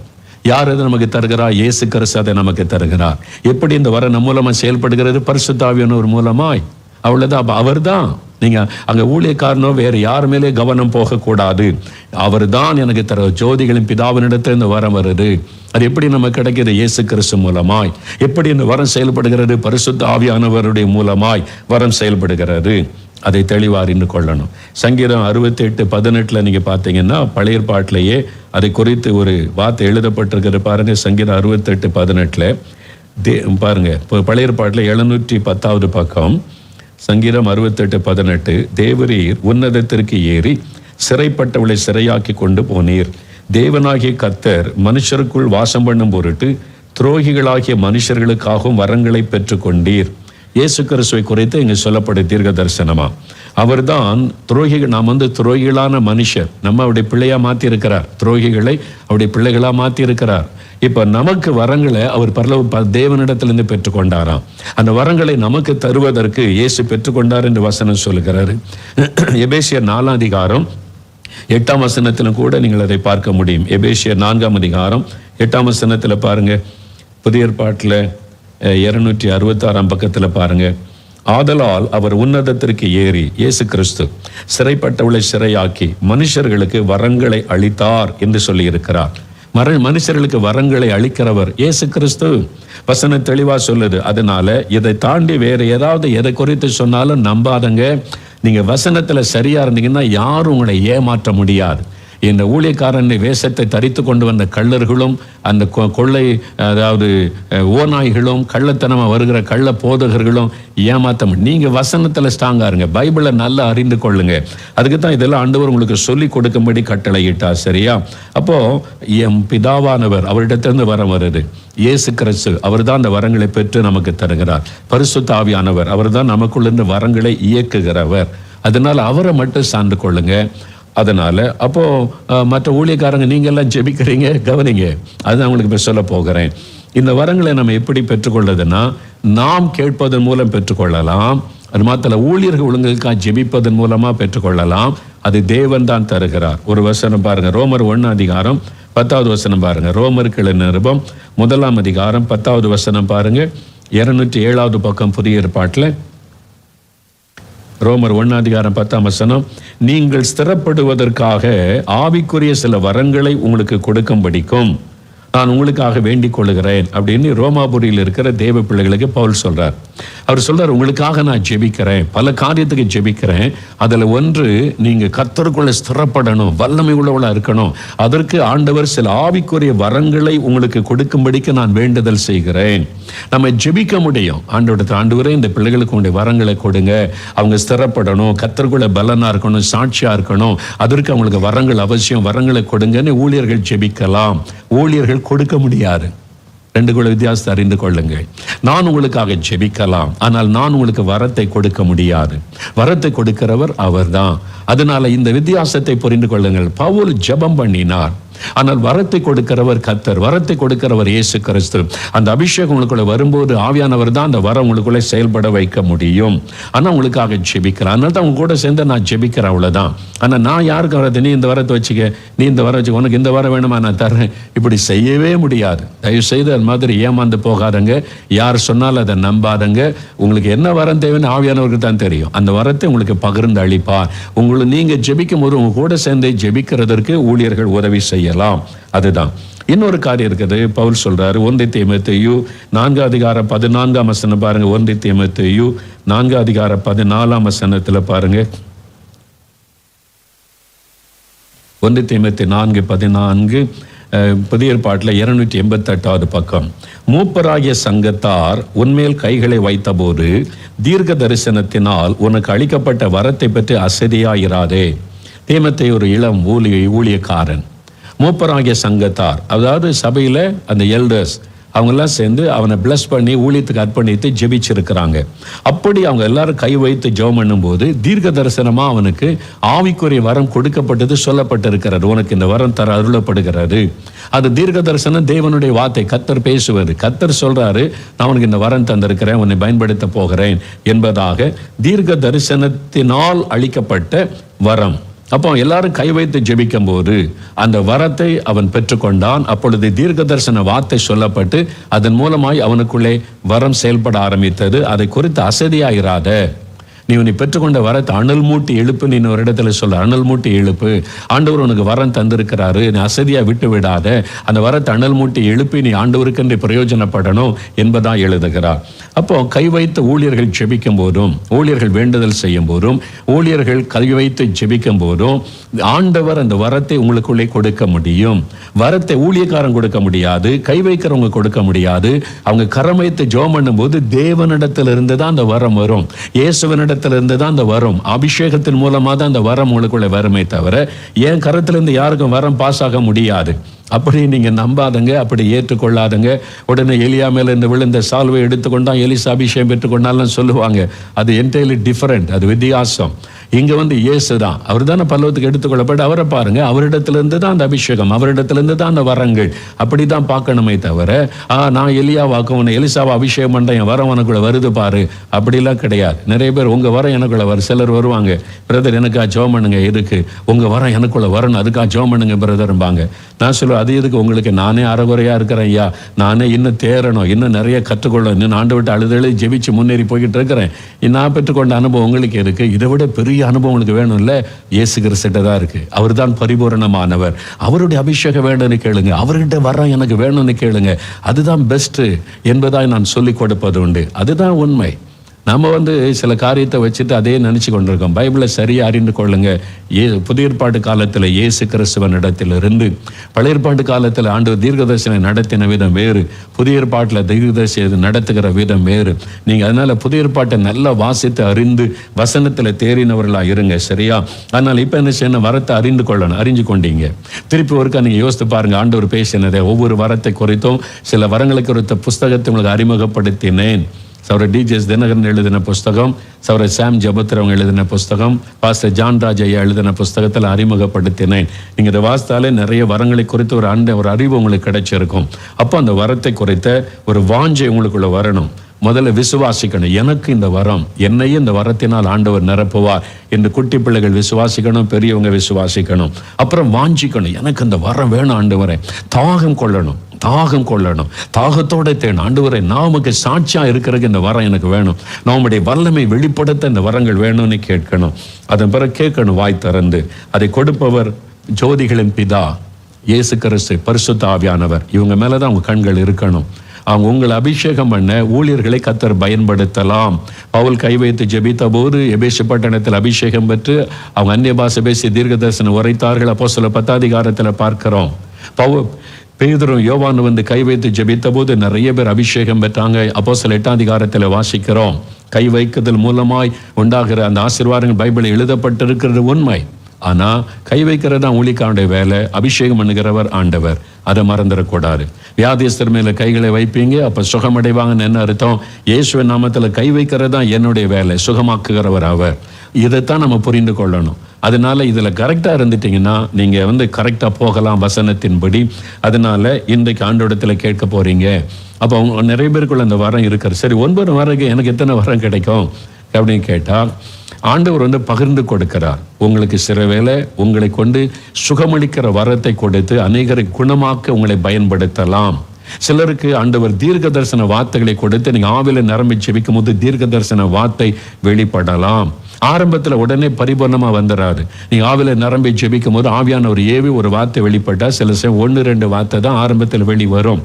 யார் அதை நமக்கு தருகிறார்? இயேசு கிறிஸ்து அதை நமக்கு தருகிறார். எப்படி இந்த வர நம்ம மூலமா செயல்படுகிறது? பரிசுத்த ஆவியானவர் மூலமாய். அவ்வளவுதான். அவர் தான். நீங்க அங்க ஊழியக்காரனோ வேற யார் மேலே கவனம் போகக்கூடாது. அவர் தான் எனக்கு தர ஜோதிகளின் பிதாவினிடத்தில் இந்த வரம் வருது. அது எப்படி நம்ம கிடைக்கிறது? இயேசு கிறிஸ்து மூலமாய். எப்படி இந்த வரம் செயல்படுகிறது? பரிசுத்த ஆவியானவருடைய மூலமாய் வரம் செயல்படுகிறது. அதை தெளிவாக அறிந்து கொள்ளணும். சங்கீதம் 68:18 நீங்க பார்த்தீங்கன்னா பழைய ஏற்பாட்டிலேயே அதை குறித்து ஒரு வார்த்தை எழுதப்பட்டிருக்கிற பாருங்க. சங்கீதம் 68:18 பாருங்க. பழைய ஏற்பாட்டில் 710வது பக்கம். சங்கீதம் 68:18 தேவரீர் உன்னதத்திற்கு ஏறி சிறைப்பட்டவளை சிறையாக்கி கொண்டு போனீர். தேவனாகிய கர்த்தர் மனுஷருக்குள் வாசம் பண்ணும் பொருட்டு துரோகிகளாகிய மனுஷர்களுக்காகவும் வரங்களை பெற்றுக்கொண்டீர். இயேசு கிறிஸ்துவை குறித்து இங்கு சொல்லப்படும் தீர்க்க தரிசனமா. அவர் தான் துரோகிகள். நாம் துரோகிகளான மனுஷர் நம்ம அவருடைய பிள்ளையா மாற்றி இருக்கிறார். துரோகிகளை அவருடைய பிள்ளைகளா மாற்றி இருக்கிறார். இப்ப நமக்கு வரங்களை அவர் தேவனிடத்திலிருந்து பெற்றுக்கொண்டாராம். அந்த வரங்களை நமக்கு தருவதற்கு இயேசு பெற்றுக்கொண்டார் என்று வசனம் சொல்லுகிறாரு. எபேசியர் 4 அதிகாரம் 8 வசனத்திலும் கூட நீங்கள் அதை பார்க்க முடியும். எபேசியர் 4 8 வசனத்தில் பாருங்க. புதிய ஏற்பாட்டில் 266 பக்கத்தில் பாருங்க. ஆதலால் அவர் உன்னதத்திற்கு ஏறி, இயேசு கிறிஸ்து சிறைப்பட்டவளை சிறையாக்கி மனுஷர்களுக்கு வரங்களை அளித்தார் என்று சொல்லி இருக்கிறார். மனுஷர்களுக்கு வரங்களை அளிக்கிறவர் இயேசு கிறிஸ்து. வசனம் தெளிவா சொல்லுது. அதனால இதை தாண்டி வேற ஏதாவது எதை குறித்து சொன்னாலும் நம்பாதங்க. நீங்க வசனத்துல சரியா இருந்தீங்கன்னா யாரும் உங்களை ஏமாற்ற முடியாது. இந்த ஊழியக்காரன் வேஷத்தை தரித்து கொண்டு வந்த கள்ளர்களும் அந்த கொள்ளை அதாவது ஓநாய்களும் கள்ளத்தனமாக வருகிற கள்ள போதகர்களும் ஏமாத்த நீங்க வசனத்துல ஸ்ட்ராங்கா இருங்க. பைபிளை நல்லா அறிந்து கொள்ளுங்க. அதுக்கு தான் இதெல்லாம் ஆண்டவர் உங்களுக்கு சொல்லி கொடுக்கும்படி கட்டளையிட்டா. சரியா? அப்போ என் பிதாவானவர் அவரிடத்திலிருந்து வரம் வருது. இயேசு கிறிஸ்து அவர் தான் அந்த வரங்களை பெற்று நமக்கு தருகிறார். பரிசுத்த ஆவியானவர் அவர் தான் நமக்குள்ள வரங்களை இயக்குகிறவர். அதனால அவரை மட்டும் சார்ந்து கொள்ளுங்க. அதனால அப்போ மற்ற ஊழியக்காரங்க நீங்க எல்லாம் ஜெபிக்கிறீங்க, கவனிங்க. அதுதான் உங்களுக்கு இப்ப சொல்ல போகிறேன். இந்த வரங்களை நம்ம எப்படி பெற்றுக்கொள்றதுன்னா, நாம் கேட்பதன் மூலம் பெற்றுக்கொள்ளலாம். அது மாத்திர ஊழியர்கள் ஒழுங்குக்காக ஜெபிப்பதன் மூலமா பெற்றுக்கொள்ளலாம். அது தேவன் தான் தருகிறார். ஒரு வசனம் பாருங்க. ரோமர் 1 அதிகாரம் 10வது வசனம் பாருங்க. ரோமர்கள் நிருபம் 1 அதிகாரம் 10வது வசனம் பாருங்க. 207வது பக்கம் புதிய ஏற்பாட்டில் ரோமர் 1 அதிகாரம் 10ஆம் வசனம். நீங்கள் ஸ்திரப்படுவதற்காக ஆவிக்குரிய சில வரங்களை உங்களுக்கு கொடுக்கும்படிக்கும் நான் உங்களுக்காக வேண்டிக் கொள்கிறேன் அப்படின்னு ரோமாபுரியில் இருக்கிற தேவ பிள்ளைகளுக்கு பவுல் சொல்றார். அவர் சொல்றார், உங்களுக்காக நான் ஜெபிக்கிறேன், பல காரியத்துக்கு ஜெபிக்கிறேன். அதுல ஒன்று, நீங்க கர்த்தருக்குள்ள ஸ்திரப்படணும், வல்லமை உள்ளவளா இருக்கணும். அதற்கு ஆண்டவர் சில ஆவிக்குரிய வரங்களை உங்களுக்கு கொடுக்கும்படிக்கு நான் வேண்டுதல் செய்கிறேன். நம்ம ஜெபிக்க முடியும். ஆண்டவரே இந்த பிள்ளைகளுக்கு உங்களுடைய வரங்களை கொடுங்க, அவங்க ஸ்திரப்படணும், கர்த்தருக்குள்ள பலனா இருக்கணும், சாட்சியா இருக்கணும், அதற்கு அவங்களுக்கு வரங்கள் அவசியம், வரங்களை கொடுங்கன்னு ஊழியர்கள் ஜெபிக்கலாம். ஊழியர்கள் கொடுக்க முடியாது. 2 வித்தியாசத்தை அறிந்து கொள்ளுங்கள். நான் உங்களுக்காக ஜெபிக்கலாம், ஆனால் நான் உங்களுக்கு வரத்தை கொடுக்க முடியாது. வரத்தை கொடுக்கிறவர் அவர்தான். அதனால இந்த வித்தியாசத்தை புரிந்து கொள்ளுங்கள். பவுல் ஜெபம் பண்ணினார், ஆனால் வரத்தை கொடுக்கிறவர் கர்த்தர், வரத்தை கொடுக்கிறவர் இயேசு கிறிஸ்து. அந்த அபிஷேகம் உங்களுக்குள்ள வரும்போது ஆவியானவர் தான் அந்த வரம் உங்களுக்குள்ள செயல்பட வைக்க முடியும். ஆனா உங்களுக்காக ஜெபிக்கிறேன், அதனால தான் உங்க கூட சேர்ந்து நான் ஜெபிக்கிறேன், அவ்வளவுதான். ஆனா நான் யாருக்கு வரது, நீ இந்த வரத்தை வச்சுக்க, நீ இந்த வர வச்சுக்க, உனக்கு இந்த வரம் வேணுமா நான் தர்றேன், இப்படி செய்யவே முடியாது. தயவு செய்து அது மாதிரி ஏமாந்து போகாதங்க. யார் சொன்னாலும் அதை நம்பாதங்க. உங்களுக்கு என்ன வரம் தேவைன்னு ஆவியானவருக்கு தான் தெரியும். அந்த வரத்தை உங்களுக்கு பகிர்ந்து அளிப்பார். நீங்க ஜெபிக்கும் போது உங்க கூட சேர்ந்து ஜெபிக்கிறதற்கு ஊழியர்கள் உதவி செய்யலாம். அதுதான். இன்னொரு காரியம் இருக்குது. பவுல் சொல்றாரு 1 தீமோத்தேயு 4 அதிகாரம் 14ஆம் வசனம் பாருங்க. 1 தீமோத்தேயு 4 அதிகாரம் 14ஆம் வசனத்துல பாருங்க. 1 தீமோத்தேயு 4:14 புதிய ஏற்பாட்டில் 288வது பக்கம். மூப்பராகிய சங்கத்தார் உன்மேல் கைகளை வைத்தபோது தீர்க்க தரிசனத்தினால் உனக்கு அளிக்கப்பட்ட வரத்தை பற்றி அசதியாயிராதே. தீமோத்தேயு ஒரு இளம் ஊழியக்காரன். மூப்பராகிய சங்கத்தார், அதாவது சபையில அந்த எல்டர்ஸ், அவங்கெல்லாம் சேர்ந்து அவனை பிளஸ் பண்ணி ஊழியத்துக்கு அர்ப்பணித்து ஜெபிச்சிருக்கிறாங்க. அப்படி அவங்க எல்லாரும் கை வைத்து ஜெபம் பண்ணும் போது தீர்க்க தரிசனமா அவனுக்கு ஆவிக்குரிய வரம் கொடுக்கப்பட்டது, சொல்லப்பட்டிருக்கிறது. உனக்கு இந்த வரம் தர அருளப்படுகிறது. அது தீர்க்க தரிசனம், தேவனுடைய வார்த்தை, கர்த்தர் பேசுவது. கர்த்தர் சொல்றாரு, நான் உனக்கு இந்த வரம் தந்திருக்கிறேன், உன்னை பயன்படுத்த போகிறேன் என்பதாக தீர்க்க தரிசனத்தினால் அளிக்கப்பட்ட வரம். அப்போ எல்லாரும் கை வைத்து ஜெபிக்கும் போது அந்த வரத்தை அவன் பெற்றுக்கொண்டான். அப்பொழுது தீர்க்க தரிசன வார்த்தை சொல்லப்பட்டு அதன் மூலமாய் அவனுக்குள்ளே வரம் செயல்பட ஆரம்பித்தது. அதை குறித்து அசதியாயிராத. நீ பெற்றுக்கொண்ட வரத்தை அனல் மூட்டி எழுப்பு. நீ ஒரு இடத்துல சொல்ல, அனல் மூட்டி எழுப்பு. ஆண்டவர் உனக்கு வரம் தந்திருக்கிறாரு, நீ அசதியா விட்டு விடாத. அந்த வரத்தை அனல் மூட்டி எழுப்பி நீ ஆண்டவருக்கு பிரயோஜனப்படணும் என்பதா எழுதுகிறார். அப்போ கை வைத்து ஊழியர்கள் ஜெபிக்கும் போதும், ஊழியர்கள் வேண்டுதல் செய்யும் போதும், ஊழியர்கள் கை வைத்து ஜெபிக்கும் போதும் ஆண்டவர் அந்த வரத்தை உங்களுக்குள்ளே கொடுக்க முடியும். வரத்தை ஊழியக்காரன் கொடுக்க முடியாது, கை வைக்கிறவங்க கொடுக்க முடியாது. அவங்க கரம் வைத்து ஜெபம் பண்ணும் போது தேவனிடத்திலிருந்து தான் அந்த வரம் வரும், இயேசுவனிடத்திலிருந்து தான் அந்த வரும். அபிஷேகத்தின் மூலமா தான் அந்த வரம் உங்களுக்குள்ள வருமே தவிர என் கரத்திலிருந்து யாருக்கும் வரம் பாஸ் ஆக முடியாது. அப்படி நீங்க நம்பாதங்க, அப்படி ஏற்றுக்கொள்ளாதங்க. உடனே எலியா மேல இருந்து விழுந்த சால்வை எடுத்துக்கொண்டா எலிசா அபிஷேகம் பெற்றுக்கொண்டாலும் சொல்லுவாங்க. அது என்டையர்லி டிஃபரெண்ட், அது வித்தியாசம். இங்க இயேசு தான், அவர் தானே பல்லவத்துக்கு எடுத்துக்கொள்ளப்பட்டு அவரை பாருங்க, அவரிடத்திலிருந்து தான் அந்த அபிஷேகம், அவரிடத்திலிருந்து தான் அந்த வரங்கள். அப்படிதான் பார்க்கணுமே தவிர நான் எலியாவாக்கும் உன்னை எலிசாவை அபிஷேகம் பண்றேன், என் வரம் எனக்குள்ள வருது பாரு, அப்படிலாம் கிடையாது. நிறைய பேர் உங்க வரம் எனக்குள்ள சிலர் வருவாங்க, பிரதர் எனக்கா ஜெபம் பண்ணுங்க, இருக்கு உங்க வரம் எனக்குள்ள வரணும், அதுக்கா ஜெபம் பண்ணுங்க பிரதர்பாங்க. நான் சொல்லுவேன், அது எதுக்கு உங்களுக்கு, நானே அறகுறையா இருக்கிறேன் ஐயா, நானே இன்னும் தேரணும், இன்னும் நிறைய கற்றுக்கொள்ளணும், இன்னும் ஆண்டு விட்டு அழுதழு ஜெபிச்சு முன்னேறி போய்கிட்டு இருக்கிறேன். நான் பெற்றுக்கொண்ட அனுபவம் உங்களுக்கு இருக்கு, இதை விட பெரிய அனுபவம் உங்களுக்கு வேணும் இல்ல, இயேசு கிறிஸ்துட்ட தான் இருக்கு. அவர் தான் பரிபூரணமானவர், அவருடைய அபிஷேகம் வேணும்னு கேளுங்க, அவர்கிட்ட வர எனக்கு வேணும்னு கேளுங்க, அதுதான் பெஸ்ட் என்பதாய் நான் சொல்லிக் கொடுப்பது உண்டு. அதுதான் உண்மை. நம்ம சில காரியத்தை வச்சுட்டு அதே நினைச்சு கொண்டிருக்கோம். பைபிளை சரியா அறிந்து கொள்ளுங்க. புதிய ஏற்பாட்டு காலத்தில் இயேசு கிறிஸ்துவன் இடத்திலிருந்து பழைய ஏற்பாட்டு காலத்தில் ஆண்டவர் தீர்க்கதரிசனை நடத்தின விதம் வேறு, புதிய ஏற்பாட்டில் தீர்க்கதரிசனை நடத்துகிற விதம் வேறு. நீங்க அதனால புதிய ஏற்பாட்டை நல்லா வாசித்து அறிந்து வசனத்தில் தேறினவர்களா இருங்க, சரியா? அதனால இப்ப என்ன செய்யணும், வரத்தை அறிந்து கொள்ளணும். அறிஞ்சு கொண்டீங்க, திருப்பி ஒருக்கா நீங்க யோசித்து பாருங்க, ஆண்டவர் பேசினதை ஒவ்வொரு வரத்தை குறித்தும் சில வரங்களை குறித்த புஸ்தகத்தை உங்களுக்கு அறிமுகப்படுத்தினேன். சௌரர் டிஜிஎஸ் தினகரன் எழுதின புஸ்தகம், சௌரர் சாம் ஜபத்ர் அவங்க எழுதின புஸ்தகம், பாஸ்டர் ஜான் ராஜ் ஐயா எழுதின புஸ்தகத்தில் அறிமுகப்படுத்தினேன். நீங்கள் இதை வாசித்தாலே நிறைய வரங்களை குறித்து ஒரு அறிவு உங்களுக்கு கிடைச்சிருக்கும். அப்போ அந்த வரத்தை குறித்த ஒரு வாஞ்சை உங்களுக்குள்ள வரணும். முதல்ல விசுவாசிக்கணும், எனக்கு இந்த வரம், என்னையும் இந்த வரத்தினால் ஆண்டவர் நிரப்புவார் என்று குட்டி பிள்ளைகள் விசுவாசிக்கணும், பெரியவங்க விசுவாசிக்கணும். அப்புறம் வாஞ்சிக்கணும், எனக்கு இந்த வரம் வேணும் ஆண்டவரே, தாகம் கொள்ளணும், தாகத்தோட தேன், ஆண்டவரே நான் உமக்கு சாட்சியா இருக்கிறதுக்கு இந்த வரம் எனக்கு வேணும், நான் உம்முடைய வல்லமை வெளிப்படுத்த இந்த வரங்கள் வேணும்னு கேட்கணும். அதன் பிறகு கேட்கணும் வாய் திறந்து. அதை கொடுப்பவர் ஜோதிகளின் பிதா இயேசு கிறிஸ்து, பரிசுத்த ஆவியானவர். இவங்க மேலதான் உங்க கண்கள் இருக்கணும். அவங்க உங்களை அபிஷேகம் பண்ண ஊழியர்களை கர்த்தர் பயன்படுத்தலாம். பவுல் கை வைத்து ஜெபித்த போது எபேசு பட்டணத்தில் அபிஷேகம் பெற்று அவங்க அந்நிய பாஷை பேசி தீர்க்கதரிசனம் உரைத்தார்கள். அப்போஸ்தலர் 10 பார்க்கிறோம். பேதுரும் யோவான் கை வைத்து ஜெபித்த போது நிறைய பேர் அபிஷேகம் பெற்றாங்க. அப்போஸ்தலர் 8 வாசிக்கிறோம். கை வைக்குதல் மூலமாய் உண்டாகிற அந்த ஆசீர்வாதங்கள் பைபிளில் எழுதப்பட்டிருக்கிறது உண்மை. ஆனா கை வைக்கிறதா ஊழியக்காரனுடைய வேலை, அபிஷேகம் பண்ணுகிறவர் ஆண்டவர். அதை மறந்துடக்கூடாது. வியாதிஸ்தர் மேல கைகளை வைப்பீங்க, அப்ப சுகமடைவாங்கன்னு என்ன அர்த்தம்? இயேசுவின் நாமத்துல கை வைக்கிறதா என்னுடைய வேலை, சுகமாக்குகிறவர் அவர். இதைத்தான் நம்ம புரிந்து கொள்ளணும். அதனால இதுல கரெக்டா இருந்துட்டீங்கன்னா நீங்க கரெக்டா போகலாம் வசனத்தின்படி. அதனால இன்றைக்கு ஆண்டோடத்துல கேட்க போறீங்க. அப்போ நிறைய பேருக்குள்ள அந்த வரம் இருக்கிறது. சரி, 9 வரைக்கும் எனக்கு எத்தனை வரம் கிடைக்கும் அப்படின்னு கேட்டா, ஆண்டவர் பகிர்ந்து கொடுக்கிறார். உங்களுக்கு சில வேளை உங்களை கொண்டு சுகமளிக்கிற வரத்தை கொடுத்து அநேகரை குணமாக்க உங்களை பயன்படுத்தலாம். சிலருக்கு ஆண்டவர் தீர்க்க தரிசன வார்த்தைகளை கொடுத்து நீங்க ஆவில நிரம்பி ஜெபிக்கும் போது தீர்க்க தரிசன வார்த்தை வெளிப்படலாம். ஆரம்பத்துல உடனே பரிபூர்ணமா வந்துடாது. நீங்க ஆவில நிரம்பி ஜெபிக்கும் போது ஆவியான ஒரு ஏவி ஒரு வார்த்தை வெளிப்பட்டா சில 1-2 வார்த்தை தான் ஆரம்பத்தில் வெளி வரும்.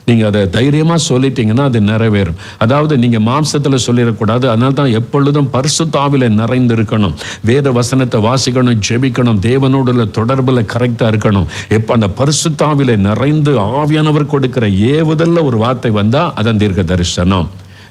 நீங்க அதை தைரியமா சொல்லிட்டீங்கன்னா அது நிறைவேறும். அதாவது நீங்க மாம்சத்துல சொல்லிடக்கூடாது. அதனால தான் எப்பொழுதும் பரிசுத்த ஆவியில நிறைந்து இருக்கணும். வேத வசனத்தை வாசிக்கணும், ஜெபிக்கணும், தேவனோட தொடர்புல கரெக்டா இருக்கணும். எப்ப அந்த பரிசுத்த ஆவியில நிறைந்து ஆவியானவர் கொடுக்கிற ஏவுதல்ல ஒரு வார்த்தை வந்தா அதான் தீர்க்க தரிசனம்.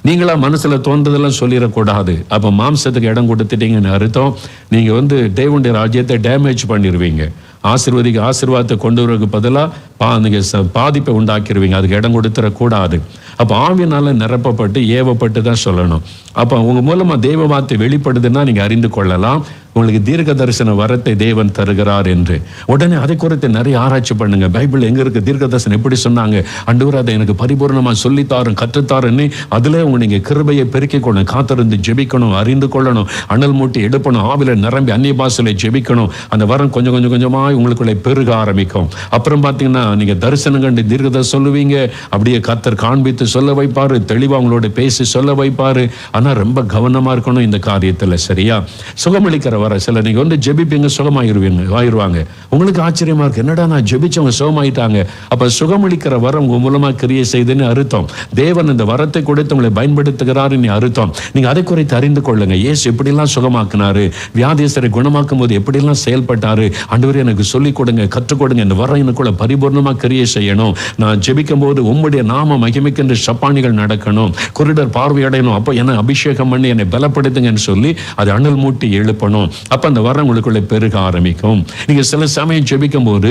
நீங்களா மனசுல தோன்றதெல்லாம் சொல்லிடக்கூடாது. அப்ப மாம்சத்துக்கு இடம் கொடுத்துட்டீங்கன்னு அர்த்தம் நீங்க தேவனுடைய ராஜ்யத்தை டேமேஜ் பண்ணிடுவீங்க. ஆசீர்வாதத்தை கொண்டு வரதுக்கு பதிலாக பாதிப்பை உண்டாக்கிடுவீங்க. அதுக்கு இடம் கொடுத்துடக்கூடாது. அப்போ ஆவியினால நிரப்பப்பட்டு ஏவப்பட்டு தான் சொல்லணும். அப்போ உங்க மூலமா தெய்வ வார்த்தை வெளிப்படுதுன்னா நீங்க அறிந்து கொள்ளலாம் உங்களுக்கு தீர்க்க தரிசன வரத்தை தேவன் தருகிறார் என்று. உடனே அதை குறித்து நிறைய ஆராய்ச்சி பண்ணுங்க. பைபிள் எங்க இருக்கு, தீர்க்க தரிசனம் எப்படி சொன்னாங்க, ஆண்டவர் அதை எனக்கு பரிபூர்ணமா சொல்லித்தாரும் கற்றுத்தாருன்னு அதுல நீங்க கிருபையை பெருக்கிக்கொள்ளணும், காத்திருந்து ஜெபிக்கணும், அறிந்து கொள்ளணும், அனல் மூட்டி எடுப்பணும், ஆவில நிரம்பி அந்நிய பாஷையில ஜெபிக்கணும். அந்த வரம் கொஞ்சம் கொஞ்சமா உங்களுக்குள்ள பெருக ஆரம்பிக்கும். அப்புறம் பாத்தீங்கன்னா நீங்க தரிசனம் கண்டு தீர்க்கதை சொல்லுவீங்க. அப்படியே கர்த்தர் காண்பித்து சொல்ல வைப்பாரு, தெளிவா உங்களோட பேசி சொல்ல வைப்பாரு. ஆனா ரொம்ப கவனமா இருக்கணும் இந்த காரியத்துல, சரியா? சுகமளிக்கிற வர சில நீங்க ஜெபிப்பீங்க, சுகமாயிருவாங்க. உங்களுக்கு ஆச்சரியமா இருக்கு, என்னடா நான் ஜெபிச்சவங்க சுகமாயிட்டாங்க. அப்ப சுகமளிக்கிற வரம் உங்க மூலமா கிரியை செய்துன்னு அர்த்தம். தேவன் இந்த வரத்தை கொடுத்து உங்களை பயன்படுத்துகிறாருன்னு அர்த்தம். நீங்க அதை குறித்து அறிந்து கொள்ளுங்க. இயேசு எப்படிலாம் சுகமாக்குனாரு, வியாதியஸ்தரை குணமாக்கும் போது எப்படிலாம் செயல்பட்டாரு, ஆண்டவரே எனக்கு சொல்லிக் கொடுங்க, கற்றுக் கொடுங்க, இந்த வரம் எனக்குள்ள பரிபூர்ணமா கிரியை செய்யணும். நான் ஜெபிக்கும் போது உம்முடைய நாம மகிமைக்கின்ற சப்பானிகள் நடக்கணும், குருடர் பார்வையடையணும், அப்போ என்ன அபிஷேகம் பண்ணி என்னை பலப்படுத்துங்கன்னு சொல்லி அதை அனல் மூட்டி எழுப்பணும். அப்ப அந்த வரம் உங்களுக்குள்ள பெருக ஆரம்பிக்கும். நீங்க சில சமயம் ஜெபிக்கும் போது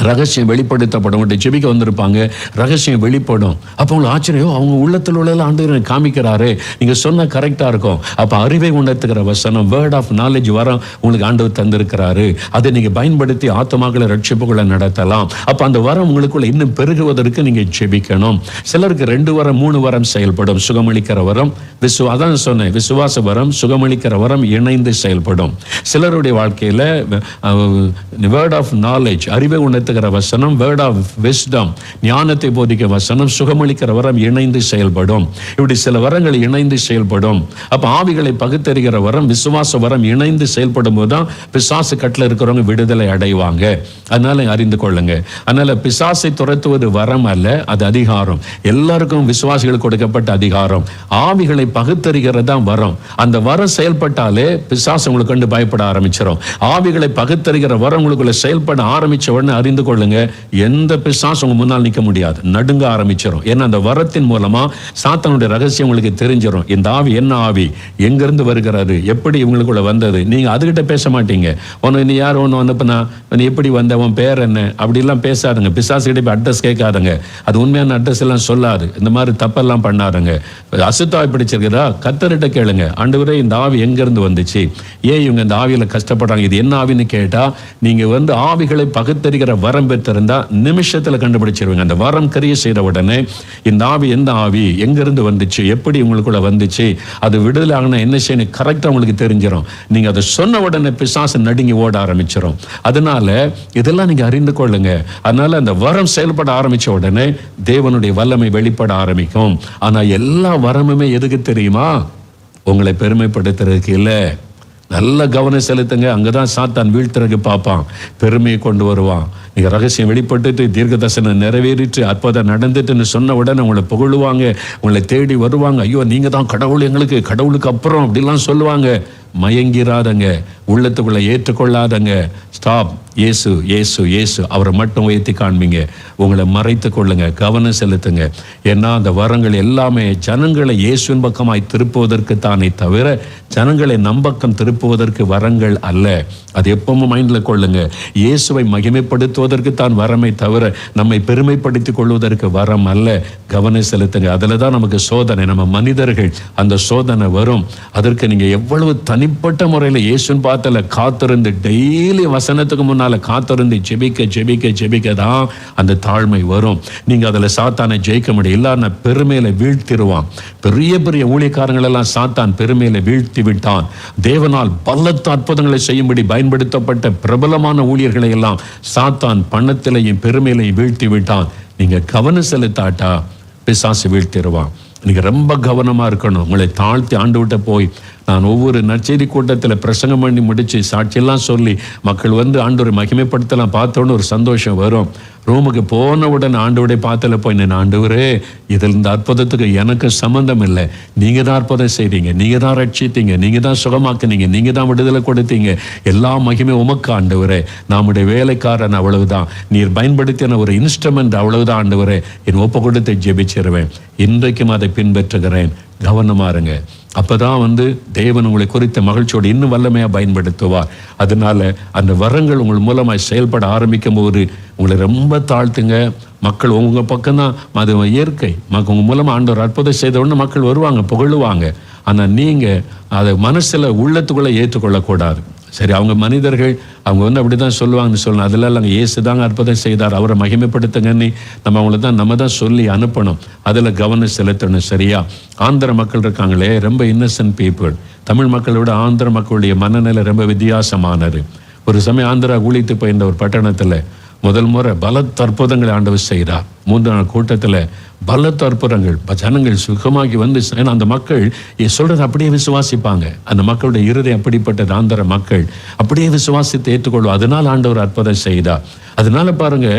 ரகசியம் வெளிப்படுத்தப்படும். உங்கள்கிட்ட ஜெபிக்க வந்திருப்பாங்க, ரகசியம் வெளிப்படும். அப்போ உங்களுக்கு ஆச்சரியம், அவங்க உள்ளத்தில் உள்ள ஆண்டவர் காமிக்கிறாரு, நீங்கள் சொன்ன கரெக்டாக இருக்கும். அப்போ அறிவை உணர்த்துகிற வசனம், வேர்ட் ஆஃப் நாலேஜ் வரம் உங்களுக்கு ஆண்டவர் தந்திருக்கிறாரு. அதை நீங்கள் பயன்படுத்தி ஆத்மாக்களை ரட்சிப்புகளை நடத்தலாம். அப்போ அந்த வரம் உங்களுக்குள்ள இன்னும் பெருகுவதற்கு நீங்கள் ஜெபிக்கணும். சிலருக்கு 2 வரம் 3 வரம் செயல்படும். சுகமளிக்கிற வரம், அதான் சொன்னேன், விசுவாச வரம், சுகமளிக்கிற வரம் இணைந்து செயல்படும். சிலருடைய வாழ்க்கையில் வேர்ட் ஆஃப் நாலேஜ், அறிவை உணர்த்துகிற வசனம், வேர்ட் ஆஃப் விஸ்டம், ஞானத்தை போதிக்க வசனம், சுகமளிக்கிற வரம் இணைந்து செயல்படும். இப்படி சில வரங்கள் இணைந்து செயல்படும். அப்ப ஆவிகளை பகுத்தறிகிற வரம், விசுவாச வரம் இணைந்து செயல்படும் போதுதான் பிசாசு கட்டில் இருக்கிறவங்க விடுதலை அடைவாங்க. அதனால அறிந்து கொள்ளுங்க. அதனால பிசாசை துரத்துவது வரம் அல்ல, அது அதிகாரம். எல்லாருக்கும் விசுவாசிகள் கொடுக்கப்பட்ட அதிகாரம். ஆவிகளை பகுத்தறிகிறதா வரம். அந்த வரம் செயல்பட்டாலே பிசாசு உங்களுக்கு கண்டு பயப்பட ஆரம்பிச்சிடும். ஆவிகளை பகுத்தறிகிற வரம் உங்களுக்குள்ள செயல்பட ஆரம்பிச்ச உடனே அறிந்து கொள்ளுங்க, எந்த பிசாசு உங்க முன்னால் நிற்க முடியாது, நடுங்க ஆரம்பிச்சிடும். ஏன்னா அந்த வரத்தின் மூலமா சாத்தானுடைய ரகசியம் உங்களுக்கு தெரிஞ்சிடும். இந்த ஆவி என்ன ஆவி, எங்கிருந்து வருகிறாரு, எப்படி இவங்களுக்குள்ள வந்தது. நீங்க அதுகிட்ட பேச மாட்டீங்க. நீ யார் ஒன்று வந்தப்பனா நீ எப்படி வந்த, உன் பேர் என்ன, அப்படிலாம் பேசாதுங்க. பிசாசு கிட்ட அட்ரஸ் கேட்காதுங்க. அது உண்மையான அட்ரஸ் எல்லாம் சொல்லாது. இந்த மாதிரி தப்பெல்லாம் பண்ணாதுங்க. அசுத்தாவை பிடிச்சிருக்கிறா, கர்த்தர்கிட்ட கேளுங்க, ஆண்டவரே இந்த ஆவி எங்கிருந்து வந்துச்சு, ஏன் இவங்க இந்த ஆவியில கஷ்டப்படுறாங்க, இது என்ன ஆவின்னு கேட்டா நீங்க ஆவிகளை பகுத்தறிகிற வரம் பெற்றிருந்தா நிமிஷத்துல கண்டுபிடிச்சிருவீங்க. அந்த வரம் கிரியை செய்த உடனே இந்த ஆவி எந்த ஆவி, எங்கிருந்து வந்துச்சு, எப்படி உங்களுக்குள்ள வந்துச்சு, அது விடுதலை ஆகினா என்ன செய்யணும் கரெக்டா உங்களுக்கு தெரிஞ்சிடும். நீங்க அதை சொன்ன உடனே பிசாசு நடுங்கி ஓட ஆரம்பிச்சிடும். அதனால இதெல்லாம் நீங்க அறிந்து கொள்ளுங்க. அதனால அந்த வரம் செயல்பட ஆரம்பிச்ச உடனே தேவனுடைய வல்லமை வெளிப்பட ஆரம்பிக்கும். ஆனா எல்லா வரமுமே எதுக்கு தெரியுமா? உங்களை பெருமைப்படுத்துறதுக்கு இல்லை. நல்ல கவனம் செலுத்துங்க. அங்கதான் சாத்தான் வீழ்த்துறதுக்கு பார்ப்பான், பெருமையை கொண்டு வருவான். நீங்க ரகசியம் வெளிப்பட்டுட்டு தீர்க்க தரிசனம் நிறைவேறிட்டு அற்புதம் நடந்துட்டுன்னு சொன்ன உடனே உங்களை புகழுவாங்க, உங்களை தேடி வருவாங்க. ஐயோ நீங்க தான் கடவுள், எங்களுக்கு கடவுளுக்கு அப்புறம் அப்படிலாம் சொல்லுவாங்க. மயங்கிறாதங்க, உள்ளத்துக்குள்ள ஏற்றுக்கொள்ளாதங்க. ஸ்டாப். இயேசு இயேசு இயேசு, அவரை மட்டும் உயர்த்தி காண்பீங்க. உங்களை மறைத்து கொள்ளுங்க, கவனம் செலுத்துங்க. ஏன்னா அந்த வரங்கள் எல்லாமே ஜனங்களை இயேசுவின் பக்கமாய் திருப்புவதற்கு தானே தவிர ஜனங்களை நம்பக்கம் திருப்புவதற்கு வரங்கள் அல்ல. அது எப்பவும் மைண்ட்ல கொள்ளுங்க. இயேசுவை மகிமைப்படுத்துவதற்கு தான் வரமை தவிர நம்மை பெருமைப்படுத்திக் கொள்வதற்கு வரம் அல்ல. கவனம் செலுத்துங்க. அதுல தான் நமக்கு சோதனை, நம்ம மனிதர்கள், அந்த சோதனை வரும். அதற்கு நீங்க எவ்வளவு தனிப்பட்ட முறையில் இயேசுவின் பார்த்தல காத்திருந்து டெய்லி வசனத்துக்கு முன்னால காத்திருந்து ஜெபிக்க ஜெபிக்க ஜெபிக்க தான் அந்த தாழ்மை வரும். நீங்க அதுல சாத்தானை ஜெயிக்க முடியும். இல்ல பெருமையில வீழ்த்திடுவான். பெரிய பெரிய ஊழியக்காரங்கள் எல்லாம் சாத்தான் பெருமையில வீழ்த்தி விட்டான். தேவனால் பலத்த அற்புதங்களை செய்யும்படி பயன்படுத்தப்பட்ட பிரபலமான ஊழியர்களை எல்லாம் சாத்தான் பணத்திலையும் பெருமையிலையும் வீழ்த்தி விட்டான். நீங்க கவனம் செலுத்தாட்டா பிசாசு வீழ்த்திடுவான். நீங்க ரொம்ப கவனமா இருக்கணும். உங்களை தாழ்த்தி ஆண்டு விட்ட போய் நான் ஒவ்வொரு நற்செய்தி கூட்டத்தில் பிரசங்கம் பண்ணி முடிச்சு சாட்சியெல்லாம் சொல்லி மக்கள் வந்து ஆண்டவரை மகிமைப்படுத்தலாம் பார்த்தோன்னு ஒரு சந்தோஷம் வரும். ரூமுக்கு போன உடனே ஆண்டவரை பார்த்தல போய் நான் ஆண்டவரே இதில் இந்த அற்புதத்துக்கு எனக்கு சம்பந்தம் இல்லை, நீங்க தான் அற்புதம் செய்றீங்க, நீங்க தான் ரட்சித்தீங்க, நீங்க தான் சுகமாக்குனீங்க, நீங்க தான் விடுதலை கொடுத்தீங்க, எல்லா மகிமை உமக்கு ஆண்டவரே, நம்முடைய வேலைக்காரன் அவ்வளவுதான், நீர் பயன்படுத்தின ஒரு இன்ஸ்ட்ருமெண்ட் அவ்வளவுதான் ஆண்டவரே, என் ஒப்பு கொடுத்து ஜெபிச்சிருவேன். இன்றைக்கும் அதை பின்பற்றுகிறேன். கவனமா இருங்க. அப்பதான் தேவன் உங்களை குறித்த மகிழ்ச்சியோடு இன்னும் வல்லமையா பயன்படுத்துவார். அதனால அந்த வரங்கள் உங்கள் மூலமாய் செயல்பட ஆரம்பிக்கும் போது உங்களை ரொம்ப தாழ்த்துங்க. மக்கள் உங்க பக்கம்தான், அது இயற்கை. உங்க மூலமா ஆண்டவர் அற்புதம் செய்த உடனே மக்கள் வருவாங்க, புகழுவாங்க. ஆனா நீங்க அதை மனசுல உள்ளத்துக்குள்ள ஏற்றுக்கொள்ளக்கூடாது. சரி, அவங்க மனிதர்கள், அவங்க அப்படிதான் சொல்லுவாங்கன்னு சொல்லணும். அதெல்லாம் நாங்கள் இயேசு தாங்க அற்புதம் செய்தார், அவரை மகிமைப்படுத்துங்கன்னு நம்ம தான் சொல்லி அனுப்பணும். அதில் கவனம் செலுத்தணும். சரியா? ஆந்திர மக்கள் இருக்காங்களே, ரொம்ப இன்னசென்ட் பீப்புள். தமிழ் மக்களை விட ஆந்திர மக்களுடைய மனநிலை ரொம்ப வித்தியாசமானது. ஒரு சமயம் ஆந்திரா ஊழித்து போயிருந்த ஒரு பட்டணத்தில் முதல் முறை பலத்த அற்புதங்களை ஆண்டவர் செய்தார். 3 நாள் கூட்டத்தில் பலத்த அற்புதங்கள், ஜனங்கள் சுகமாகி ஏன்னா அந்த மக்கள் சொல்றது அப்படியே விசுவாசிப்பாங்க. அந்த மக்களுடைய இருதயம் அப்படிப்பட்டது. ஆந்திர மக்கள் அப்படியே விசுவாசித்து ஏற்றுக்கொள்வோம். அதனால் ஆண்டவர் அற்புதம் செய்தார். அதனால பாருங்க,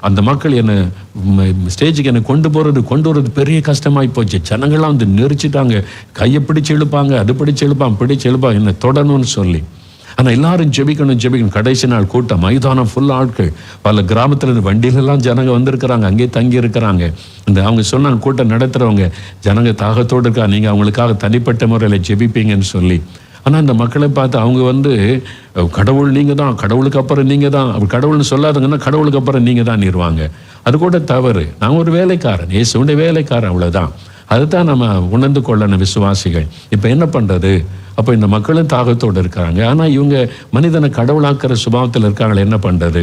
அந்த மக்கள் என்னை ஸ்டேஜுக்கு என்னை கொண்டு வருவது பெரிய கஷ்டமாய் போச்சு. ஜனங்கள்லாம் நெரிச்சிட்டாங்க, கையை பிடிச்சு இழுப்பாங்க, அது பிடிச்சு இழுப்பாங்க என்னை தொடணும்னு சொல்லி. ஆனால் எல்லாரும் ஜெபிக்கணும். கடைசி நாள் கூட்டம், மைதானம் ஃபுல் ஆட்கள், பல கிராமத்துல இருந்து வண்டியிலெல்லாம் ஜனங்க வந்திருக்கிறாங்க, அங்கேயே தங்கி இருக்கிறாங்க. அவங்க சொன்னாங்க, கூட்டம் நடத்துறவங்க ஜனங்க தாகத்தோடு இருக்கா, நீங்க அவங்களுக்காக தனிப்பட்ட முறையில் ஜெபிப்பீங்கன்னு சொல்லி. ஆனால் அந்த மக்களை பார்த்து அவங்க கடவுள் நீங்கள் தான், கடவுளுக்கு அப்புறம் நீங்கள் தான், அப்படி கடவுள்னு சொல்லாதங்கன்னா கடவுளுக்கு அப்புறம் நீங்கள் தான் நிறுவாங்க. அது கூட தவறு. நான் ஒரு வேலைக்காரன், இயேசுடைய வேலைக்காரன், அவ்வளோதான். அதுதான் நம்ம உணர்ந்து கொள்ளணும் விசுவாசிகள். இப்போ என்ன பண்ணுறது? அப்போ இந்த மக்களும் தாகத்தோடு இருக்கிறாங்க, ஆனால் இவங்க மனிதனை கடவுளாக்குற சுபாவத்தில் இருக்காங்களே, என்ன பண்ணுறது?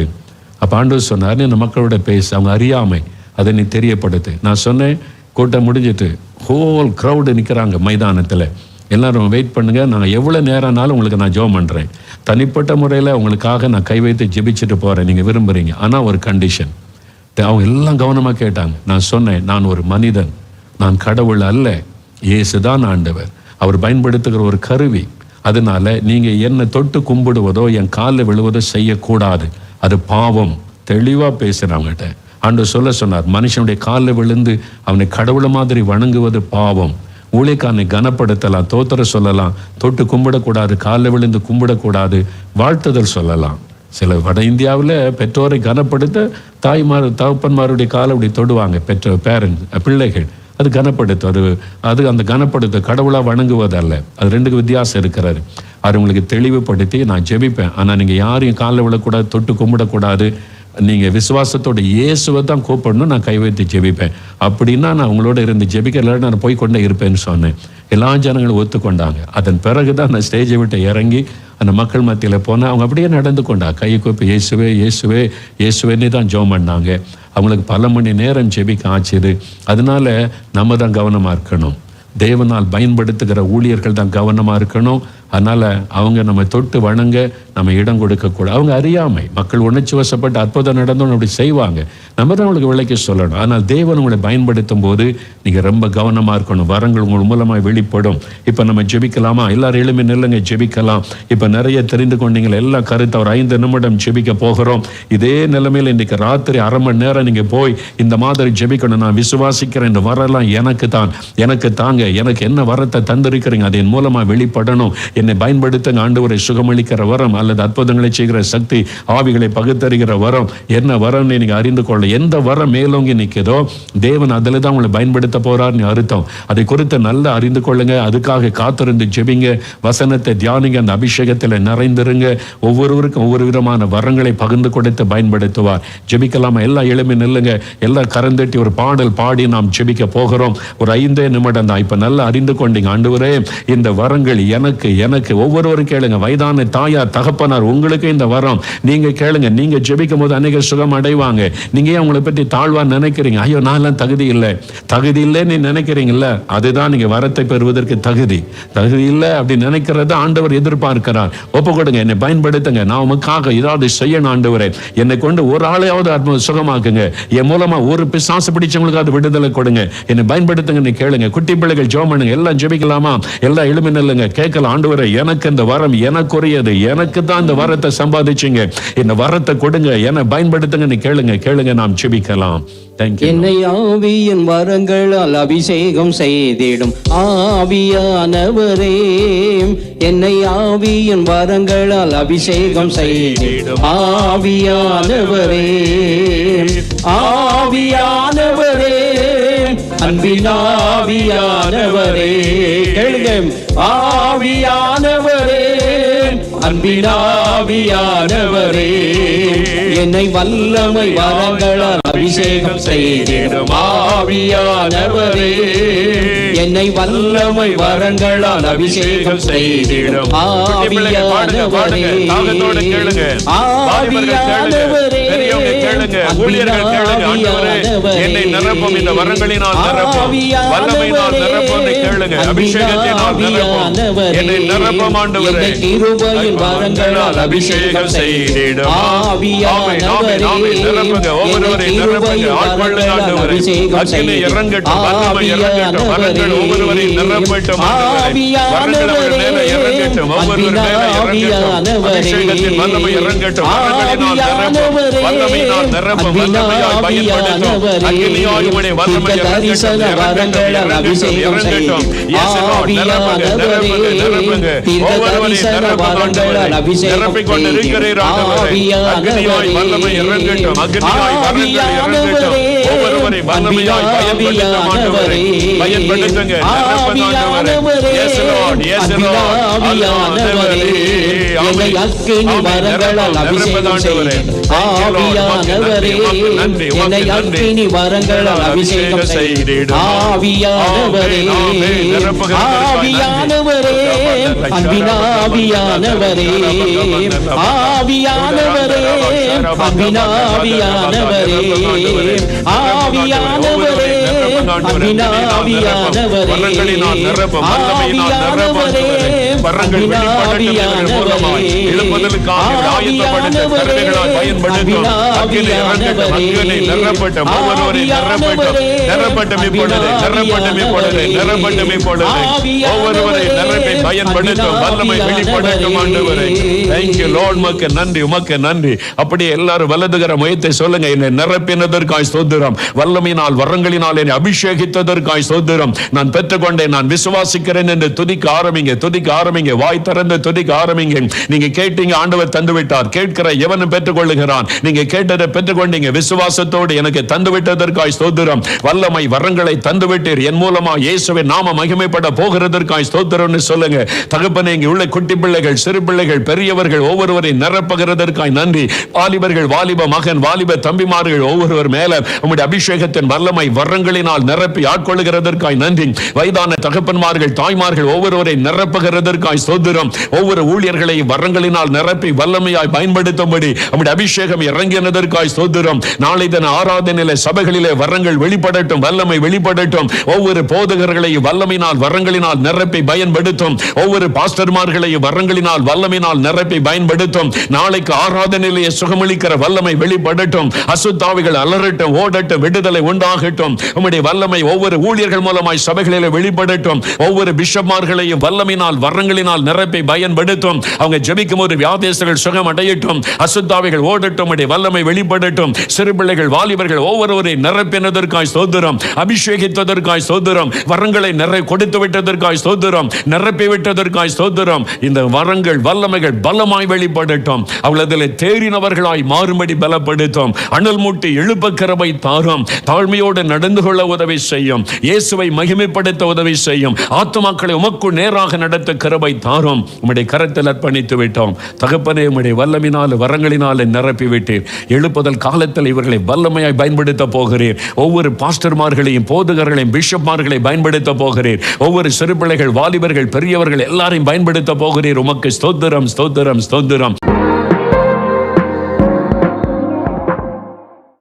அப்போ ஆண்டவர் சொன்னார், இந்த மக்களோட பேசு, அவங்க அறியாமை அதை நீ தெரியப்படுத்து. நான் சொன்னேன், கூட்டம் முடிஞ்சிட்டு ஹோல் க்ரௌடு நிற்கிறாங்க மைதானத்தில், எல்லாரும் வெயிட் பண்ணுங்க, நான் எவ்வளோ நேரம்னாலும் உங்களுக்கு நான் ஜெபம் பண்ணுறேன், தனிப்பட்ட முறையில் உங்களுக்காக நான் கை வைத்து ஜெபிச்சுட்டு போகிறேன், நீங்கள் விரும்புகிறீங்க, ஆனால் ஒரு கண்டிஷன். அவங்க எல்லாம் கவனமாக கேட்டாங்க. நான் சொன்னேன், நான் ஒரு மனிதன், நான் கடவுள் அல்ல, இயேசு தான் ஆண்டவர், அவர் பயன்படுத்துகிற ஒரு கருவி. அதனால நீங்கள் என்னை தொட்டு கும்பிடுவதோ என் காலில் விழுவதோ செய்யக்கூடாது, அது பாவம். தெளிவாக பேசுகிறவங்ககிட்ட ஆண்டவர் சொல்ல சொன்னார், மனுஷனுடைய காலில் விழுந்து அவனை கடவுளை மாதிரி வணங்குவது பாவம். ஊழியக்காரனை கனப்படுத்தலாம், தோத்திர சொல்லலாம், தொட்டு கும்பிடக்கூடாது, காலில் விழுந்து கும்பிடக்கூடாது, வாழ்த்துதல் சொல்லலாம். சில வட இந்தியாவில் பெற்றோரை கனப்படுத்த தகப்பன்மாருடைய காலை அப்படி தொடுவாங்க பிள்ளைகள். அது கனப்படுத்தும். அது அந்த கனப்படுத்த கடவுளாக வணங்குவதல்ல. அது ரெண்டுக்கு வித்தியாசம் இருக்கிறாரு. அது உங்களுக்கு தெளிவுபடுத்தி நான் ஜெபிப்பேன். ஆனால் நீங்கள் யாரையும் காலில் விழக்கூடாது, தொட்டு கும்பிடக்கூடாது, நீங்கள் விசுவாசத்தோட இயேசுவை தான் கூப்பிடணும், நான் கை வைத்து ஜெபிப்பேன். அப்படின்னா நான் உங்களோட இருந்து ஜெபிக்கல, நான் போய்கொண்டே இருப்பேன்னு சொன்னேன். எல்லா ஜனங்களும் ஒத்துக்கொண்டாங்க. அதன் பிறகு தான் நான் ஸ்டேஜை விட்டு இறங்கி அந்த மக்கள் மத்தியில் போனேன். அவங்க அப்படியே நடந்து கொண்டா, கையை கூப்பி இயேசுவே இயேசுவே இயேசுவேன்னு தான் ஜெபம் பண்ணாங்க. அவங்களுக்கு பல மணி நேரம் ஜெபிக்க ஆச்சுது. அதனால நம்ம தான் கவனமாக இருக்கணும். தேவனால் பயன்படுத்துகிற ஊழியர்கள் தான் கவனமாக இருக்கணும். அதனால் அவங்க நம்ம தொட்டு வணங்க நம்ம இடம் கொடுக்கக்கூடாது. அவங்க அறியாமை, மக்கள் உணர்ச்சி வசப்பட்டு அற்புதம் நடந்தோன்னு அப்படி செய்வாங்க. நம்ம தான் அவங்களுக்கு விளக்கி சொல்லணும். ஆனால் தேவன் உங்களை பயன்படுத்தும் போது நீங்கள் ரொம்ப கவனமாக இருக்கணும். வரங்கள் உங்கள் மூலமாக வெளிப்படும். இப்போ நம்ம ஜெபிக்கலாமா? எல்லாரும் எழுமி நில்லுங்க, ஜெபிக்கலாம். இப்போ நிறைய தெரிந்து கொண்டீங்களா எல்லா கருத்து ஒரு 5 நிமிடம் ஜெபிக்க போகிறோம். இதே நிலைமையில் இன்றைக்கு ராத்திரி அரை மணி நேரம் நீங்கள் போய் இந்த மாதிரி ஜெபிக்கணும். நான் விசுவாசிக்கிறேன், இந்த வரலாம் எனக்கு தான், எனக்கு தாங்க, எனக்கு என்ன வரத்தை தந்திருக்கிறீங்க, அதன் மூலமாக வெளிப்படணும், என்னை பயன்படுத்த ஆண்டவரை சுகமளிக்கிற வரம் அல்லது அற்புதங்களை செய்கிற சக்தி, ஆவிகளை பகுத்தறிகிற வரம், என்ன வரம்னு நீங்க அறிந்து கொள்ள. எந்த வரம் மேலோங்கி நிற்குதோ தேவன் அதில் தான் உங்களை பயன்படுத்த போறார்னு அர்த்தம். அதை குறித்து நல்லா அறிந்து கொள்ளுங்க. அதுக்காக காத்திருந்து ஜெபிங்க, வசனத்தை தியானிங்க, அந்த அபிஷேகத்தில் நிறைந்திருங்க. ஒவ்வொருவருக்கும் ஒவ்வொரு விதமான வரங்களை பகிர்ந்து கொடுத்து பயன்படுத்துவார். ஜெபிக்கலாமா? எல்லா எளிமை நில்லுங்க, எல்லாம் கரந்தட்டி ஒரு பாடல் பாடி நாம் ஜெபிக்க போகிறோம். ஒரு 5 நிமிடம் தான். இப்ப நல்லா அறிந்து கொண்டீங்க, ஆண்டவரே இந்த வரங்கள் எனக்கு ஒவ்வொருவரும் கேளுங்க. வயதான தாயார் தகப்பனார் உங்களுக்கு இந்த வரம் நீங்க கேளுங்க. நீங்க ஜெபிக்கும் போது அநேக சுகம் அடைவாங்க. நீங்க ஏன் உங்களை பற்றி தாழ்வா நினைக்கிறீங்க? ஐயோ நான் தகுதி இல்லை நீ நினைக்கிறீங்கல்ல, அதுதான் நீங்க வரத்தை பெறுவதற்கு தகுதி இல்லை அப்படி நினைக்கிறத ஆண்டவர் எதிர்பார்க்கிறார். ஒப்பு கொடுங்க, என்னை பயன்படுத்துங்க, நான் உமக்காக ஏதாவது செய்யணும் ஆண்டவரே, என்னை கொண்டு ஒரு ஆளையாவது அற்புதம் சுகமாக்குங்க, என் மூலமா ஒரு பிசாசு பிடிச்சவங்களுக்கு அது விடுதலை கொடுங்க, என்னை பயன்படுத்துங்க கேளுங்க. குட்டி பிள்ளைகள் ஜெபம் பண்ணுங்க, எல்லாம் ஜெபிக்கலாமா? எல்லாம் எழுமி நில்லுங்க, கேட்கலாம். ஆண்டவரே எனக்கு இந்த வரம் எனக்குரியது, எனக்கு தான் இந்த வரத்தை சம்பாதிச்சிங்க, இந்த வரத்தை கொடுங்க, என்னை பயன்படுத்துங்க கேளுங்க, நாம் ஜெபிக்கலாம். என்னை ஆவியின் வரங்களால் அபிஷேகம் செய்திடும் ஆவியானவரே, என்னை ஆவியின் வரங்களால் அபிஷேகம் செய்திடும் ஆவியானவரே, ஆவியானவரே, அன்பின் ஆவியானவரே, கேளுங்க, ஆவியானவரே, அன்பின் ஆவியானவரே, என்னை வல்லமை வரங்களால் அபிஷேகம் செய்திடும் ஆவியானவரே, என்னை வல்லமை வரங்களால் அபிஷேகம் செய்திடும் ஆவியானவரே, ஆவியானவரே, ஊழியர்கள் கேளுங்க, ஆண்டவரே என்னை நிரப்பும், இந்த வரங்களினால் நிரப்பும், வல்லமையினால் நிரப்பும் கேளுங்க, அபிஷேகத்தினால் நிரப்பும், என்னை நிரப்பும் ஆண்டவரே, கிருபையின் வரங்களால் அபிஷேகம் செய்திடும் ஆவியானவரே, நிரப்புங்க, ஒவ்வொருவரை நிரப்புங்க, ஆட்கொள்ளுங்க ஆண்டவரே, அக்கினி இறங்கட்டும், வல்லமை இறங்கட்டும், வரங்கள் ஒவ்வொருவரை நிரப்பட்டும் ஆண்டவரே, வரங்கள் அவர் மேலே இறங்கட்டும், ஒவ்வொருவர் மேலே இறங்கட்டும், அபிஷேகத்தின் வல்லமை இறங்கட்டும், வரங்களினால் நிரப்பும், வல்லமையினால் நிரப்பும், வல்லமையால் பயன்படுத்தும், அக்கினியாய் உம்முடைய வல்லமை இறங்கட்டும், இறங்கட்டும், இயேசுவே நிரப்புங்க, ஒவ்வொருவரை நிரப்புங்க ஆண்டவரே, நிரப்பிக் கொண்டு இருக்கிறீர் ஆண்டவரே, அக்கினியாய் வல்லமை இறங்கட்டும், அக்கினியாய் வரங்கள் இறங்கட்டும், ஒவ்வொருவரை வல்லமையாய் பயன்படுத்தும் ஆண்டவரே, பயன்படுத்தும் செலுத்துங்க. ஆவியானவரே, Yes, Lord. Yes, அன்பின் Lord. ஆவியானவரே, என்னை அக்கினி வரங்களால் அபிஷேகம் செய்யும். ஆவியானவரே, என்னை அக்கினி வரங்களால் அபிஷேகம் செய்யும். ஆவியானவரே, ஆவியானவரே, அன்பின் ஆவியானவரே, ஆவியானவரே, அன்பின் ஆவியானவரே, ஆவியானவரே, அன்பின் ஆவியானவரே, ஆவியானவரே, வரங்கள் வெளிப்படட்டும் மூலமாய் எழுப்புதலுக்காக ஆயத்தப்படுத்த கருவிகளால் பயன்படுத்தும். அக்கினி இறங்கட்டும். அக்கினி நிரப்பட்டும். ஒவ்வொருவரை நிரப்பட்டும் இப்பொழுது. நிரப்பட்டும் இப்பொழுது. நிரப்பட்டும் இப்பொழுது. ஒவ்வொருவரை நிரப்பி பயன்படுத்தும். வல்லமை வெளிப்படட்டும் ஆண்டவரே. Thank you Lord. உமக்கு நன்றி, உமக்கு நன்றி. அப்படியே எல்லாரும் வலதுகர முயற்சி சொல்லுங்க. என்னை நிரப்பினதற்காய் ஸ்தோத்திரம். வல்லமையினால் வரங்களினால் என்னை அபிஷேகித்ததற்காய் ஸ்தோத்திரம். நான் பெற்றுக்கொண்டேன், நான் விசுவாசிக்கிறேன் என்று துதிக்க ஆரம்பிங்க. துதிக்க ஆரம்பிங்க. வாய் திறந்து துதிக்க ஆரம்பிங்க. நீங்க கேட்டீங்க, ஆண்டவர் தந்து விட்டார். கேட்கிற எவனும் பெற்றுக்கொள்ளுகிறான். நீங்க கேட்டதை பெற்றுக்கொண்டீங்க. விசுவாசத்தோடு எனக்கு தந்து விட்டதற்காய் ஸ்தோத்திரம். வல்லமை வரங்களை தந்து விட்டீர். என் மூலமா இயேசுவின் நாம மகிமைப்பட போகிறதற்காய் ஸ்தோத்திரம்னு சொல்லுங்க. தகப்பனே, இங்கே உள்ள குட்டி பிள்ளைகள், சிறு பிள்ளைகள், பெரியவர்கள் ஒவ்வொருவரை நிரப்புகிறதற்காய் நன்றி. வாலிபர்கள், வாலிப மகன், வாலிப தம்பிமார்கள் ஒவ்வொருவர் மேல உம்முடைய அபிஷேகத்தின் வல்லமை வரங்களினால் நிரப்பி ஆட்கொள்ளுகிறதற்காய் நன்றி. வயதான தகப்பன்மார்கள், தாய்மார்கள் ஒவ்வொருவரை நிரப்புகிறதற்காய் ஸ்தோத்திரம். ஒவ்வொரு ஊழியர்களை வரங்களினால் நிரப்பி வல்லமையாய் பயன்படுத்தும்படி உம்முடைய அபிஷேகம் இறங்கினதற்காய் ஸ்தோத்திரம். நாளை தின ஆராதனையிலே சபைகளிலே வரங்கள் வெளிப்படட்டும், வல்லமை வெளிப்படட்டும். ஒவ்வொரு போதகர்களையும் வல்லமையினால் வரங்களினால் நிரப்பி பயன்படுத்தும். ஒவ்வொரு பாஸ்டர்மார்களையும் வரங்களினால் வல்லமையினால் நிரப்பி பயன்படுத்தும். நாளைக்கு ஆராதனையிலே சுகமளிக்கிற வல்லமை வெளிப்படட்டும். அசுத்தாவிகள் அலறட்டும், ஓடட்டும், விடுதலை உண்டாகட்டும். உம்முடைய வல்லமை ஒவ்வொரு ஊழியர்கள் மூலமாய் சபைகளிலே வெளிப்படட்டும். ஒவ்வொரு பிஷப்மார்களையும் வல்லமையினால் வரங்களினால் நிரப்பி பயன்படுத்தும். அவங்க ஜெபிக்கும் ஒரு வியாதியஸ்தர்கள் சுகம் அடையட்டும். அசுத்தாவிகள் ஓடட்டும். உம்முடைய வல்லமை வெளிப்படட்டும். சிறு பிள்ளைகள், வாலிபர்கள் ஒவ்வொருவரை நிரப்பினதற்காய் ஸ்தோத்திரம். அபிஷேகித்ததற்காய் ஸ்தோத்திரம். வரங்களை கொடுத்து விட்டதற்காய் ஸ்தோத்திரம். நிரப்பி விட்டதற்காய் ஸ்தோத்திரம். இந்த வரங்கள், வல்லமைகள் பலமாய் வெளிப்படட்டும். அவளதில் தேறினவர்களாய் மாறும்படி பலப்படுத்தும். அனல் மூட்டி எழுப்ப கிருபை தாரும். தாழ்மையோடு நடந்து கொள்ள உதவி செய்யும். இயேசுவை மகிமைப்படுத்த உதவி செய்யும். ஆத்துமாக்களை உமக்குள் நேராக நடத்த கிருபை தாரும். உம்முடைய கரத்தில் அர்ப்பணித்து விட்டோம். தகப்பனே, உம்முடைய வல்லமினால் வரங்களினால் நிரப்பி விட்டீர். எழுப்புதல் காலத்தில் இவர்களை வல்லமையாய் பயன்படுத்த போகிறீர். ஒவ்வொரு பாஸ்டர்மார்களையும், போதகர்களையும், பிஷப்மார்களை பயன்படுத்த போகிறீர். ஒவ்வொரு சிறு பிள்ளைகள், வாலிபர்கள், பெரியவர்கள் எல்லாரையும் பயன்படுத்த போகிறீர். உமக்கு ஸ்தோத்திரம், ஸ்தோத்திரம், ஸ்தோத்திரம்.